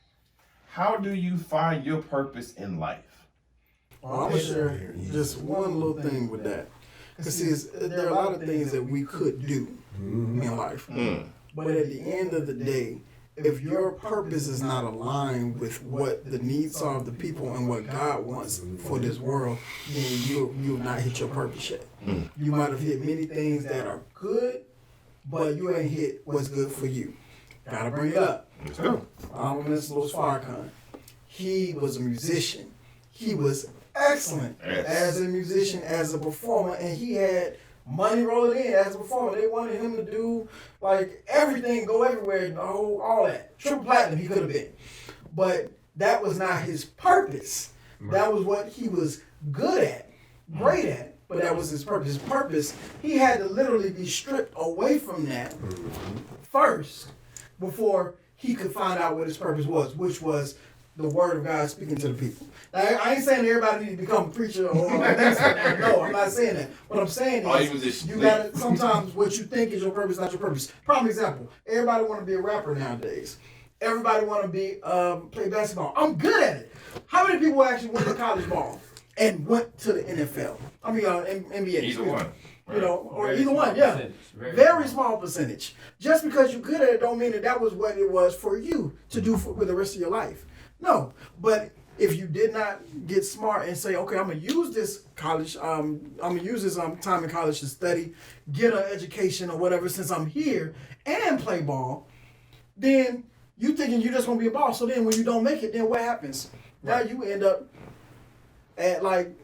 how do you find your purpose in life? Well, I'm gonna share just one little thing with that. Because see, there are a lot of things that we could do in life. But at the end of the day, if your purpose is not aligned with what the needs are of the people and what God wants for this world, then you'll not hit your purpose yet. You might have hit many things that are good, but you ain't hit what's good for you. Gotta bring it up. Miss Louis Farrakhan. He was a musician. He was excellent as a musician, as a performer, and he had money rolling in as a performer. They wanted him to do like everything, go everywhere, all that. Triple platinum he could have been. but that was not his purpose. Right. That was what he was good at, great at, but that was his purpose. His purpose, he had to literally be stripped away from that first before he could find out what his purpose was, which was the word of God speaking to the people. Now, I ain't saying everybody need to become a preacher or a minister. No, I'm not saying that. What I'm saying is, you gotta, sometimes what you think is your purpose, not your purpose. Prime example, everybody want to be a rapper nowadays. Everybody want to be play basketball. I'm good at it. How many people actually went to college ball and went to the NFL? I mean, NBA. Either one. You know, or Very either one, small yeah. percentage. Very small percentage. Just because you're good at it don't mean that was what it was for you to do with the rest of your life. No, but if you did not get smart and say, okay, I'm gonna use this college, I'm gonna use this time in college to study, get an education or whatever, since I'm here and play ball, then you thinking you're just gonna be a boss. So then when you don't make it, then what happens? Now you end up at like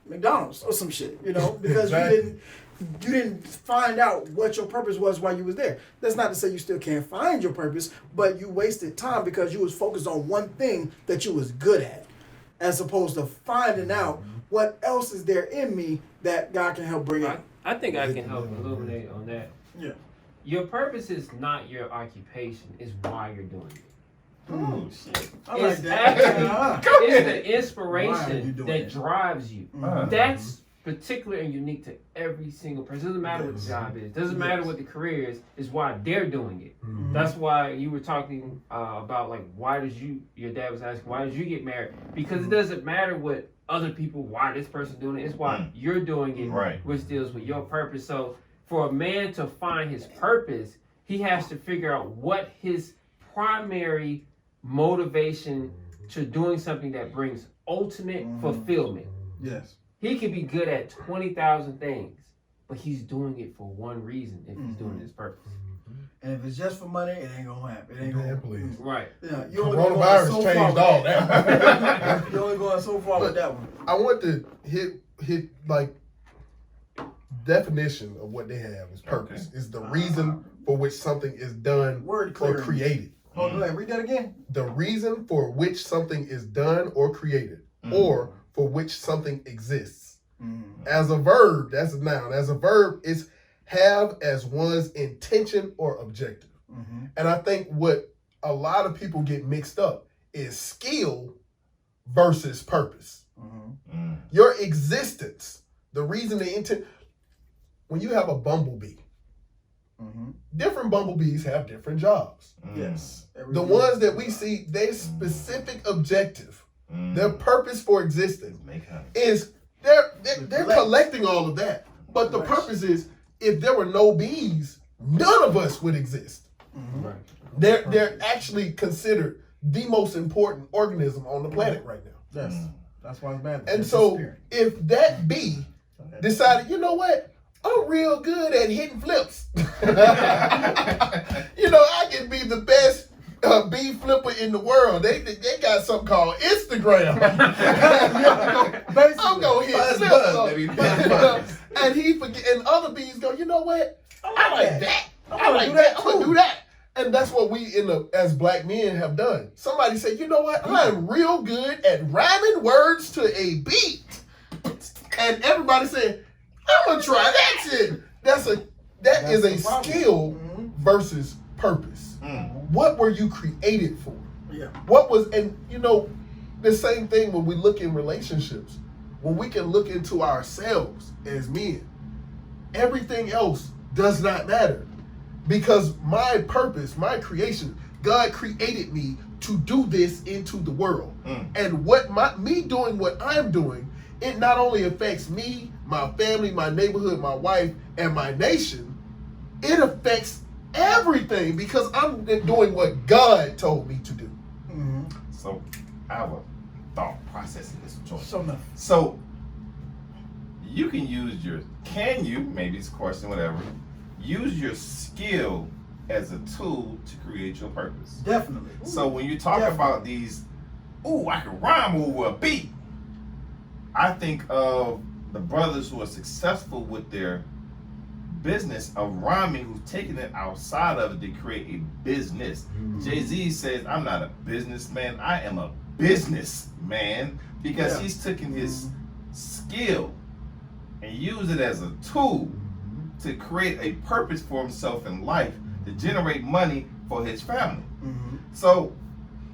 McDonald's or some shit, you know, because Exactly. you didn't find out what your purpose was while you was there. That's not to say you still can't find your purpose, but you wasted time because you was focused on one thing that you was good at, as opposed to finding out what else is there in me that God can help bring out. I think I can help illuminate on that. Yeah. Your purpose is not your occupation, it's why you're doing it. Oh, shit. I like It's that. actually it's the Why are you inspiration doing that it? drives you. Uh, That's particular and unique to every single person. Doesn't matter what the job is. Doesn't matter what the career is why they're doing it. That's why you were talking about like your dad was asking why did you get married? Because it doesn't matter what other people why this person doing it. It's why you're doing it, Right. which deals with your purpose. So for a man to find his purpose, he has to figure out what his primary motivation to doing something that brings ultimate fulfillment. Yes. He could be good at 20,000 things, but he's doing it for one reason if he's doing his purpose. And if it's just for money, it ain't gonna happen. It ain't gonna happen. please. Right. Yeah, you only Coronavirus going so changed far all with that. You're only going so far with that one. I want to hit like definition of what they have is purpose. Is the reason for which something is done Word or clear. created. Hold on, read that again. The reason for which something is done or created, or for which something exists. As a verb, that's a noun. As a verb, it's have as one's intention or objective. And I think what a lot of people get mixed up is skill versus purpose. Your existence, the reason, the intent. When you have a bumblebee, different bumblebees have different jobs. Yes. The ones that we see, their specific objective, their purpose for existence is they're collecting all of that. But the purpose is, if there were no bees, none of us would exist. Right. They're actually considered the most important organism on the planet right now. Yes. That's why it's bad. And so if that bee decided, you know what? I'm real good at hitting flips. You know, I can be the best bee flipper in the world. They got something called Instagram. I'm gonna hit flips. And other bees go, you know what? I like that. I like that. I'm gonna do that. And that's what we as black men have done. Somebody said, you know what? I'm real good at rhyming words to a beat. And everybody said, I'm gonna try that shit. That is a skill versus purpose. What were you created for? Yeah. What was, and you know, the same thing when we look in relationships, when we can look into ourselves as men, everything else does not matter. Because my purpose, my creation, God created me to do this into the world. And me doing what I'm doing, it not only affects me, my family, my neighborhood, my wife, and my nation, it affects everything because I'm doing what God told me to do. So I have a thought process in this choice. So enough. So you can maybe it's a question, whatever, use your skill as a tool to create your purpose. Definitely. So when you talk about these, I can rhyme over a beat, I think of the brothers who are successful with their business of rhyming who's taking it outside of it to create a business. Jay-Z says, I'm not a businessman, I am a businessman, because he's taken his skill and used it as a tool to create a purpose for himself in life, to generate money for his family. So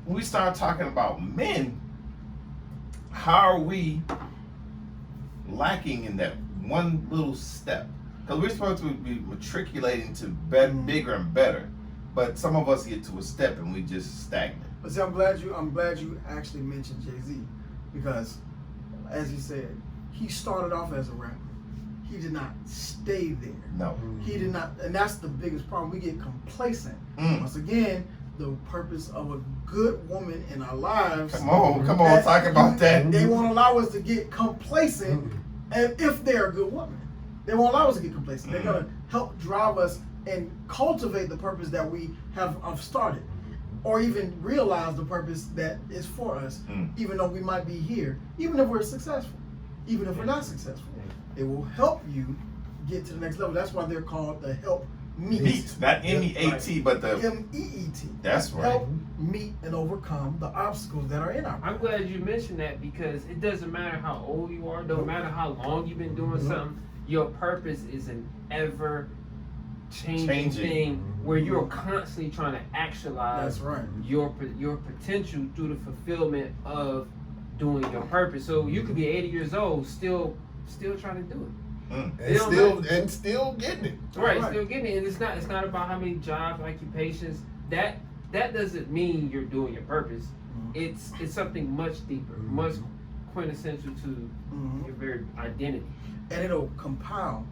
when we start talking about men, how are we lacking in that one little step? Because we're supposed to be matriculating to bigger and better, but some of us get to a step and we just stagnant. But see, I'm glad you actually mentioned Jay-Z, because as he said, he started off as a rapper. He did not stay there. No. He did not, and that's the biggest problem. We get complacent. Once again, the purpose of a good woman in our lives. Come on, talk about that. They won't allow us to get complacent, and if they're a good woman, they won't allow us to get complacent. They're gonna help drive us and cultivate the purpose that we have started, or even realize the purpose that is for us, even though we might be here, even if we're successful, even if we're not successful. It will help you get to the next level. That's why they're called the help meet. Not M-E-A-T, but the M-E-E-T. That's right. Help meet and overcome the obstacles that are in our I'm glad you mentioned that, because it doesn't matter how old you are, no matter how long you've been doing something, your purpose is an ever changing thing where you're constantly trying to actualize your potential through the fulfillment of doing your purpose. So you could be 80 years old, still trying to do it. And still getting it. Right, still getting it. And it's not about how many jobs, occupations. That doesn't mean you're doing your purpose. It's something much deeper, much quintessential to your very identity. And it'll compound.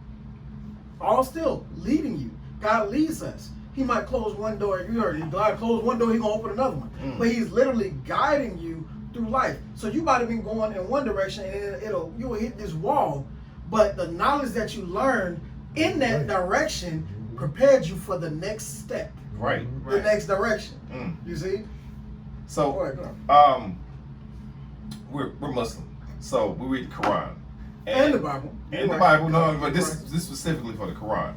All still leading you. God leads us. He might close one door. You heard it. God closed one door, He's gonna open another one. But He's literally guiding you through life. So you might have been going in one direction, and you'll hit this wall. But the knowledge that you learned in that direction prepared you for the next step. Right. The next direction. You see? So, go ahead. we're Muslim, so we read the Quran and the Bible. And the Bible, no, but this specifically for the Quran.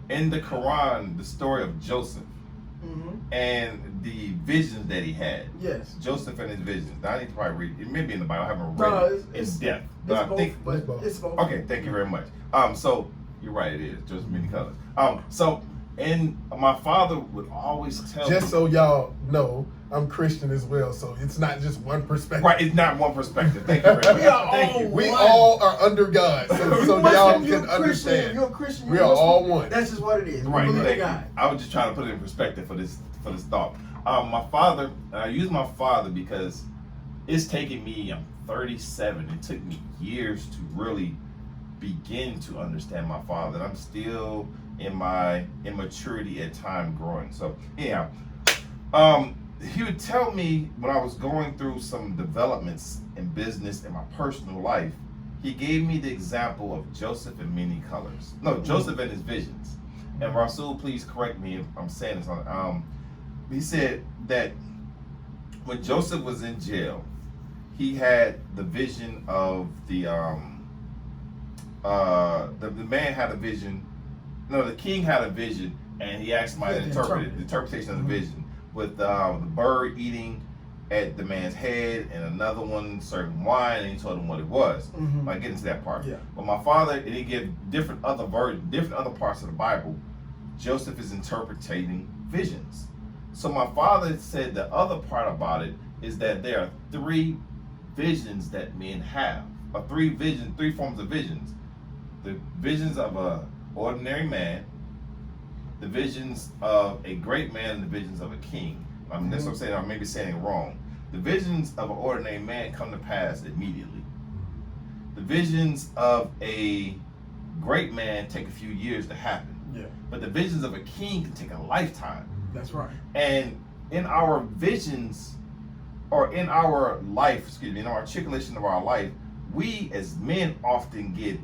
In the Quran, the story of Joseph and the visions that he had. Yes. Joseph and his visions. Now, I need to probably read it. It may be in the Bible. I haven't read it in depth. But I think. It's both. Okay, thank you very much. So you're right. It is Joseph many colors. And my father would always tell Just me, so y'all know, I'm Christian as well, so it's not just one perspective. right, it's not one perspective. Thank you very much. Thank you. We all are under God, so y'all can understand. You're a Christian. We are all one. That's just what it is. Right. Believe in Thank God. you. I was just trying to put it in perspective for this thought. My father, and I use my father because it's taken me, I'm 37, it took me years to really begin to understand my father. And I'm still in my immaturity at time growing. So yeah, he would tell me when I was going through some developments in business and my personal life, he gave me the example of Joseph in many colors. No, Joseph and his visions. And Rasool, please correct me if I'm saying this wrong. He said that when Joseph was in jail, he had the vision of the man had a vision. No, the king had a vision, and he asked somebody to interpret it, the interpretation of the vision, with the bird eating at the man's head, and another one serving wine, and he told him what it was. I get into that part. Yeah. But my father, and he gave different other parts of the Bible. Joseph is interpreting visions. So my father said the other part about it is that there are three visions that men have, or three forms of visions. The visions of a ordinary man, the visions of a great man, and the visions of a king. I mean, that's what I'm saying. I may be saying it wrong. The visions of an ordinary man come to pass immediately. The visions of a great man take a few years to happen. Yeah. But the visions of a king can take a lifetime. That's right. And in our visions, or in our life, in our articulation of our life, we as men often get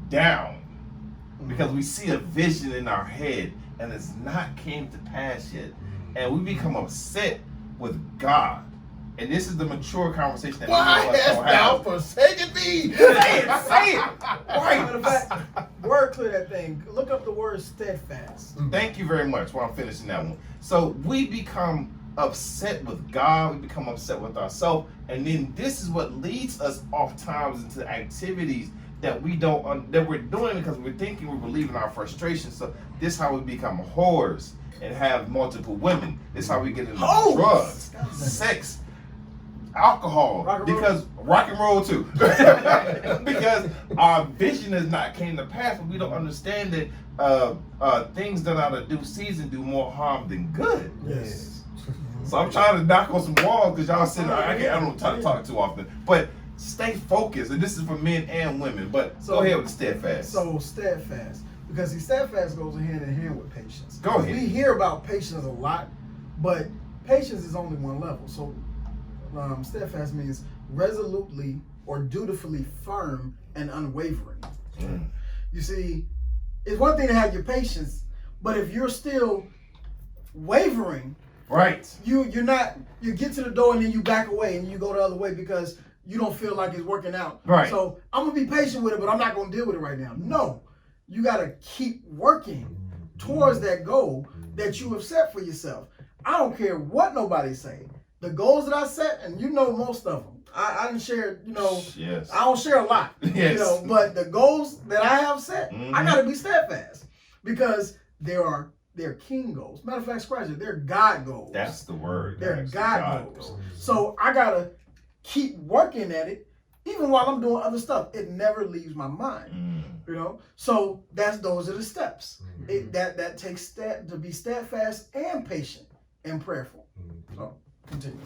down because we see a vision in our head and it's not came to pass yet, and we become upset with God And this is the mature conversation that Why we know hast what's thou have. forsaken me? Say it. Matter of fact, word clear that thing. Look up the word steadfast. Thank you very much while I'm finishing that one. So we become upset with God, we become upset with ourselves, and then this is what leads us oftentimes into activities that we don't that we're doing because we're thinking we're relieving our frustration. So this is how we become whores and have multiple women. This is how we get into drugs, sex, alcohol, Rock and roll. because rock and roll too. Because our vision has not came to pass, but we don't understand that things that are out of due season do more harm than good. Yes. So I'm trying to knock on some walls because y'all sitting. I don't talk too often, but stay focused. And this is for men and women. But go ahead with the steadfast. So steadfast, because see, steadfast goes hand in hand with patience. Go ahead. We hear about patience a lot, but patience is only one level. So steadfast means resolutely or dutifully firm and unwavering. You see, it's one thing to have your patience, but if you're still wavering, right? you get to the door and then you back away and you go the other way because you don't feel like it's working out. Right. So I'm gonna be patient with it, but I'm not gonna deal with it right now. No, you gotta keep working towards that goal that you have set for yourself. I don't care what nobody say. The goals that I set, and you know most of them. I didn't share, Yes. I don't share a lot. Yes. But the goals that I have set, Mhm. I gotta be steadfast because they're king goals. Matter of fact, scratch it, they're God goals. That's the word. They're That's God goals. So I gotta keep working at it, even while I'm doing other stuff. It never leaves my mind. So those are the steps. That takes to be steadfast and patient and prayerful. So continue.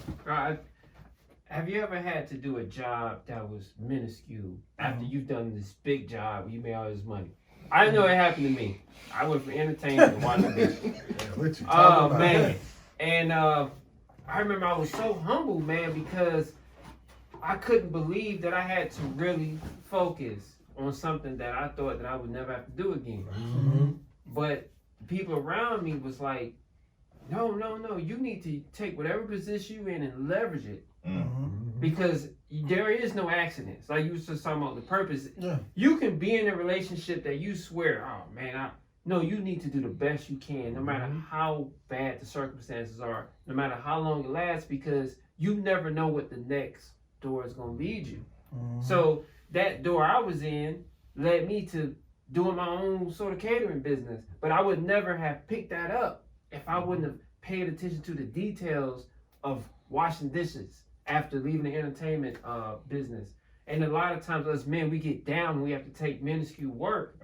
Have you ever had to do a job that was minuscule after you've done this big job where you made all this money? I know it happened to me. I went from entertainment to watching this. What you talking Oh about? man. And I remember I was so humble, man, because I couldn't believe that I had to really focus on something that I thought that I would never have to do again. But people around me was like, no, you need to take whatever position you're in and leverage it. Because there is no accidents. Like you was just talking about the purpose. Yeah. You can be in a relationship that you swear, oh man, you need to do the best you can, no matter how bad the circumstances are, no matter how long it lasts, because you never know what the next door is going to lead you. So that door I was in led me to doing my own sort of catering business, but I would never have picked that up if I wouldn't have paid attention to the details of washing dishes after leaving the entertainment business. And a lot of times us men, we get down and we have to take minuscule work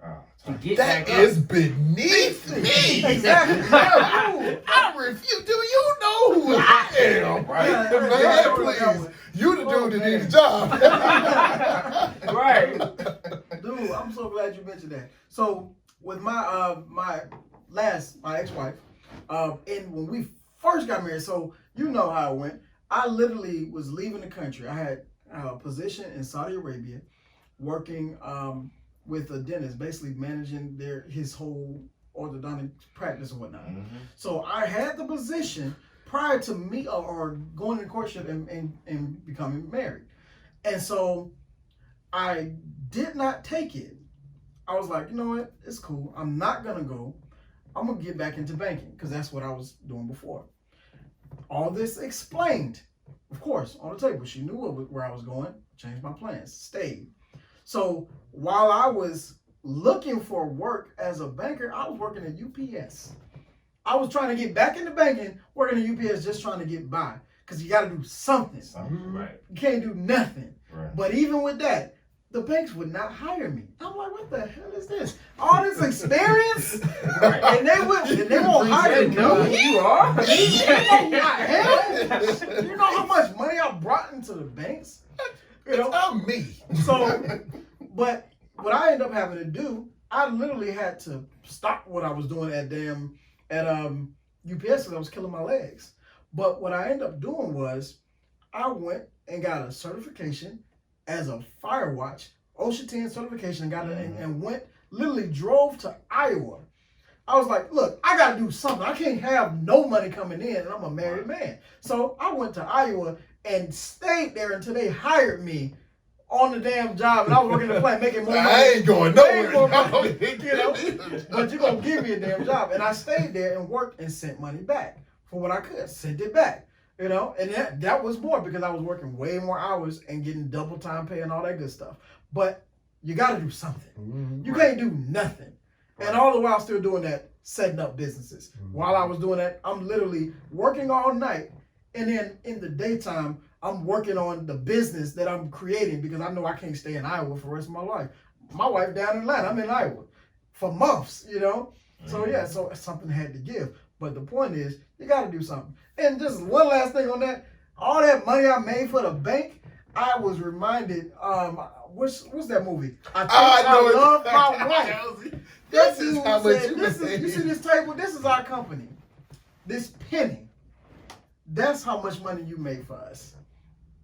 to get That back is up. beneath me. Exactly. I refuse. Do you know who I am? Right. Man, please. You the dude that need a job. Right. Dude, I'm so glad you mentioned that. So with my my ex-wife, and when we first got married, so you know how it went. I literally was leaving the country. I had a position in Saudi Arabia, working with a dentist, basically managing his whole orthodontic practice and whatnot. So I had the position prior to me or going into courtship and becoming married. And so I did not take it. I was like, you know what? It's cool. I'm not going to go. I'm going to get back into banking because that's what I was doing before. All this explained, of course, on the table. She knew where I was going. Changed my plans. Stayed. So while I was looking for work as a banker, I was working at UPS. I was trying to get back into banking, working at UPS, just trying to get by. Because you got to do something. Right. You can't do nothing. Right. But even with that, the banks would not hire me. I'm like, what the hell is this? All this experience, and they won't hire me. Know who you are? You know who I am? You know how much money I brought into the banks? Tell me. So, but what I ended up having to do, I literally had to stop what I was doing at UPS because I was killing my legs. But what I ended up doing was I went and got a certification as a fire watch, OSHA 10 certification, got it, and literally drove to Iowa. I was like, look, I got to do something. I can't have no money coming in, and I'm a married man. So I went to Iowa and stayed there until they hired me on the damn job, and I was working the plant making more money. I ain't going Way nowhere. more money, you know? But you're gonna give me a damn job. And I stayed there and worked and sent money back for what I could. Sent it back. You know, and that was more because I was working way more hours and getting double time pay and all that good stuff. But you gotta do something. You can't do nothing. And all the while still doing that, setting up businesses. While I was doing that, I'm literally working all night, and then in the daytime, I'm working on the business that I'm creating because I know I can't stay in Iowa for the rest of my life. My wife down in Atlanta, I'm in Iowa for months, you know? So yeah, so something had to give. But the point is, you gotta do something. And just one last thing on that, all that money I made for the bank, I was reminded, what's that movie? I love my wife. This is how much you said, you see this table? This is our company. This penny. That's how much money you made for us.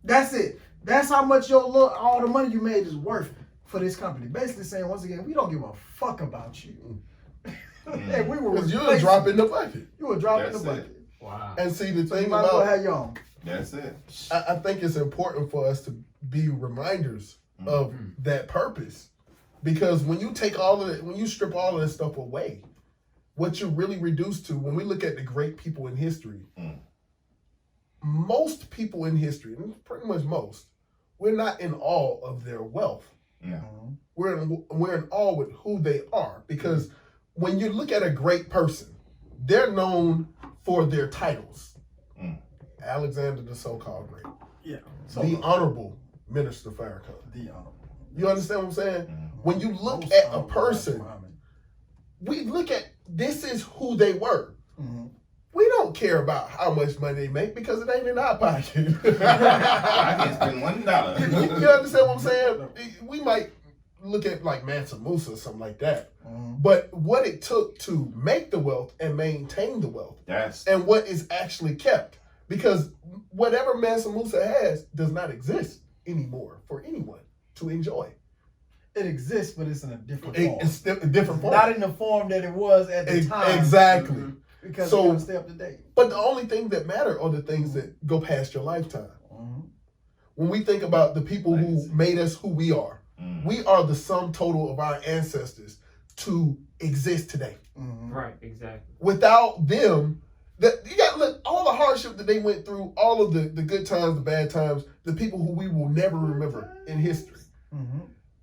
That's it. That's how much all the money you made is worth for this company. Basically saying, once again, we don't give a fuck about you. And we were Because you're a drop in the bucket. You were dropping the bucket. Wow. And see, the thing You might as well about have your own. That's it. I think it's important for us to be reminders of that purpose, because when you take all of it, when you strip all of that stuff away, what you're really reduced to, when we look at the great people in history, most people in history, and pretty much most, we're not in awe of their wealth. Yeah. We're in awe with who they are, because when you look at a great person, they're known for their titles. Alexander the so-called great. Yeah. The Honorable Minister Farrakhan. The Honorable. You understand what I'm saying? When you look at a person, we look at, this is who they were. We don't care about how much money they make because it ain't in our pocket. I can spend $1. You understand what I'm saying? We might look at like Mansa Musa or something like that. But what it took to make the wealth and maintain the wealth, and what is actually kept. Because whatever Mansa Musa has does not exist anymore for anyone to enjoy. It exists, but it's in a different form. It's a different form. Not in the form that it was at the time. Exactly. Because So- you gotta stay up to date. But the only things that matter are the things that go past your lifetime. When we think about the people who made us who we are the sum total of our ancestors to exist today. Right, exactly. Without them, you got to look, all the hardship that they went through, all of the good times, the bad times, the people who we will never remember in history.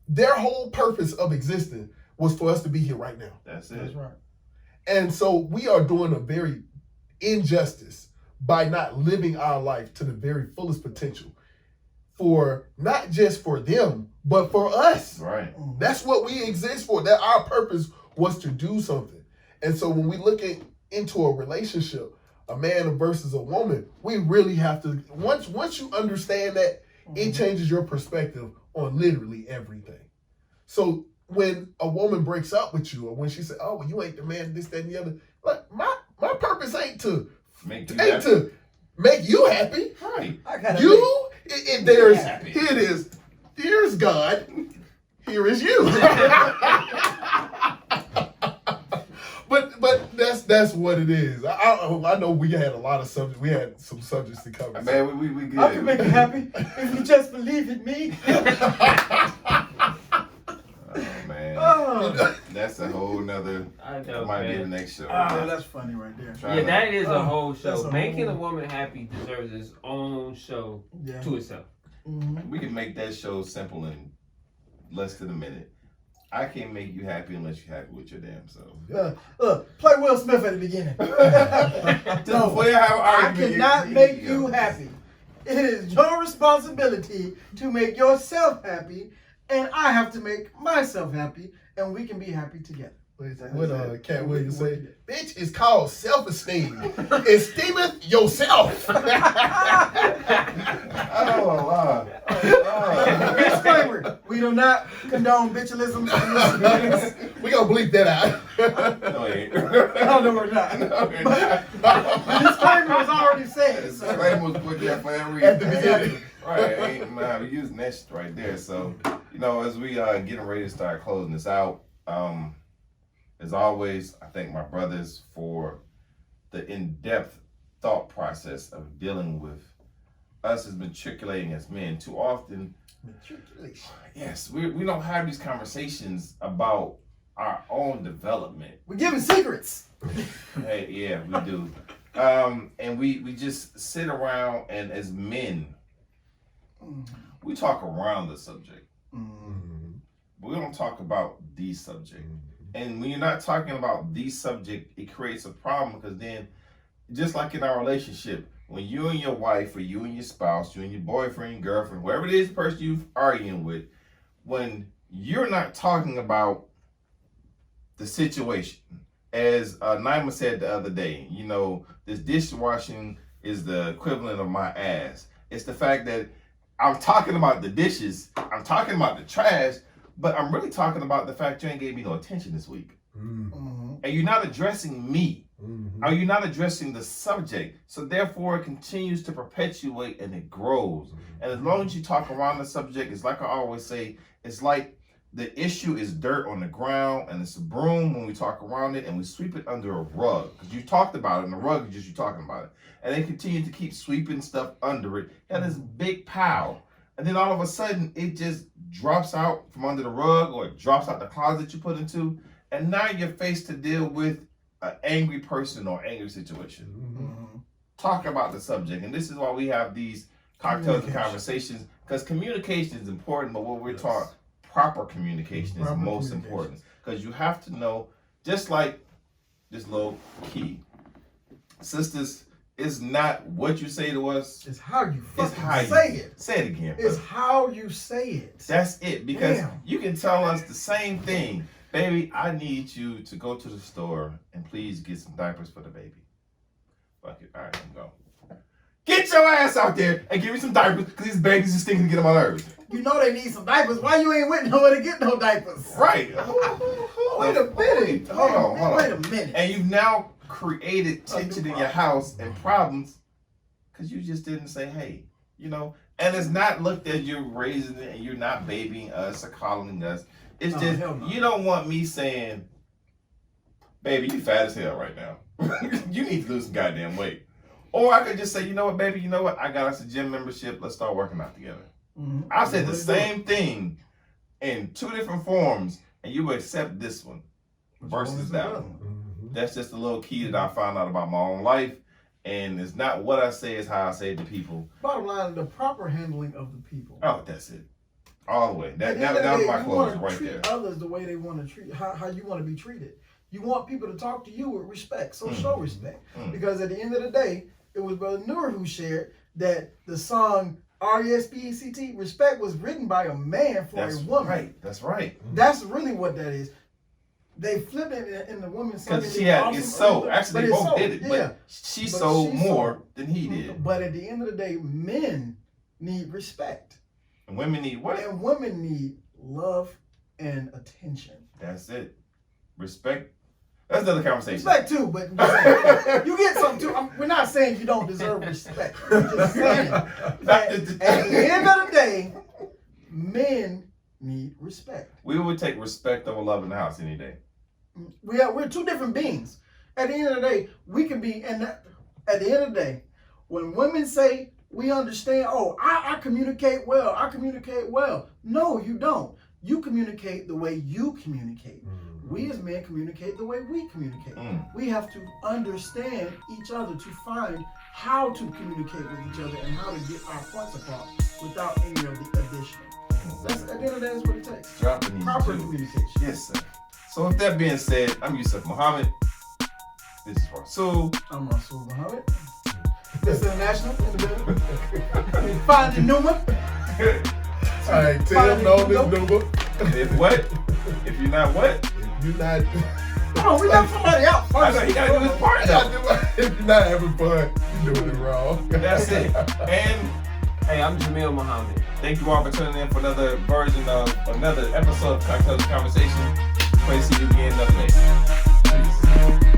Their whole purpose of existing was for us to be here right now. That's it. That's right. And so we are doing a very injustice by not living our life to the very fullest potential, for not just for them, but for us. Right. That's what we exist for. That our purpose was to do something. And so when we look into a relationship, a man versus a woman, we really have to, once you understand that, it changes your perspective on literally everything. So when a woman breaks up with you, or when she says, "Oh, well, you ain't the man," this, that, and the other, like my purpose ain't to Make you ain't happy. to make you happy. Right. I gotta You, there's happy. here it is. Here's God. Here is you. But that's what it is. I know we had a lot of subjects. We had some subjects to cover. Man, we good. I can make you happy if you just believe in me. Man, that's a whole nother. I know, Might be the man. next show. Oh, that's funny right there. Try Yeah, to- that is a whole that's show. a Making whole- a woman happy deserves its own show Yeah. to itself. We can make that show simple in less than a minute. I can't make you happy unless you're happy with your damn self. Play Will Smith at the beginning. Just before they have an I argument, cannot make you happy. It is your responsibility to make yourself happy, and I have to make myself happy, and we can be happy together. What Cat Williams say? Bitch, it's called self-esteem. Esteemeth yourself. Oh, wow. Disclaimer: we do not condone bitchalism. We gonna bleep that out. No, it ain't. No, we're not. No, we're not. The disclaimer was already said. The disclaimer was put there for every At the beginning. Right, ain't nah, we using that shit right there. So, as we getting ready to start closing this out, as always, I thank my brothers for the in-depth thought process of dealing with us as matriculating as men, too often, yes, we don't have these conversations about our own development. We're giving secrets. Hey, yeah, we do. And we just sit around, and as men, we talk around the subject. But we don't talk about the subject. And when you're not talking about the subject, it creates a problem, because then, just like in our relationship, when you and your wife, or you and your spouse, you and your boyfriend, girlfriend, whoever it is, the person you're arguing with, when you're not talking about the situation, as Naima said the other day, you know, this dishwashing is the equivalent of my ass. It's the fact that I'm talking about the dishes, I'm talking about the trash, but I'm really talking about the fact you ain't gave me no attention this week. And you're not addressing me. Or you're not addressing the subject. So therefore, it continues to perpetuate and it grows. And as long as you talk around the subject, it's like I always say, it's like the issue is dirt on the ground, and it's a broom when we talk around it, and we sweep it under a rug. Because you talked about it, and the rug is just you talking about it. And they continue to keep sweeping stuff under it. And this big pile. And then all of a sudden, it just drops out from under the rug, or it drops out the closet you put into. And now you're faced to deal with an angry person or angry situation. Talk about the subject. And this is why we have these cocktails and conversations, because communication is important, but what we're taught, proper communication is most important. Because you have to know, just like this little key, sisters, it's not what you say to us. It's how you fucking say it. Say it again. It's how you say it. That's it. Because you can tell us the same thing. Baby, I need you to go to the store and please get some diapers for the baby. Fuck it. All right, I'm going. Get your ass out there and give me some diapers, because these babies are stinking to get on my nerves. You know they need some diapers. Why you ain't with nowhere to get no diapers? Right. Wait a minute. Hold on. Wait a minute. And you've now created tension in your house and problems because you just didn't say, hey, you know. And it's not looked at you're raising it and you're not babying us or calling us. It's just, you don't want me saying, baby, you fat as hell right now. You need to lose some goddamn weight. Or I could just say, you know what, baby, you know what? I got us a gym membership. Let's start working out together. I said the same thing in two different forms, and you would accept this one versus that one. That's just a little key that I found out about my own life. And it's not what I say, it's how I say it to people. Bottom line, the proper handling of the people. Oh, that's it. All the way. That was my close right there. Treat others the way they want to treat, how you want to be treated. You want people to talk to you with respect, so show respect. Because at the end of the day, it was Brother Noor who shared that the song R-E-S-P-E-C-T, respect, was written by a man for a woman. Right. That's right. That's really what that is. They flipped it in the woman's song. Because she had it sold. Actually, they both did it. Yeah. But she sold more than he did. But at the end of the day, men need respect. And women need what? And women need love and attention. That's it. Respect. That's another conversation. Respect too, but you get something too. We're not saying you don't deserve respect. We're just saying that at the end of the day, men need respect. We would take respect over love in the house any day. We're two different beings. At the end of the day, we can be, and at the end of the day, when women say we understand, oh, I communicate well, I communicate well. No, you don't. You communicate the way you communicate. We as men communicate the way we communicate. We have to understand each other to find how to communicate with each other and how to get our points across without any of the additional. That's, at the end of the day, that's what it takes. Proper communication. Yes, sir. So with that being said, I'm Yusuf Muhammad. This is Rasool. I'm Rasool Muhammad. This is International in the building. Find the number. All right, tell them know this number. If what? If you're not what? If you're not. Oh, we got somebody out first. I know, he gotta do his part though. If you're not having fun, you're doing it wrong. That's it. And hey, I'm Jameel Muhammad. Thank you all for tuning in for another version of another episode of Kocktails Konversations. Pray to see you again another day. Peace.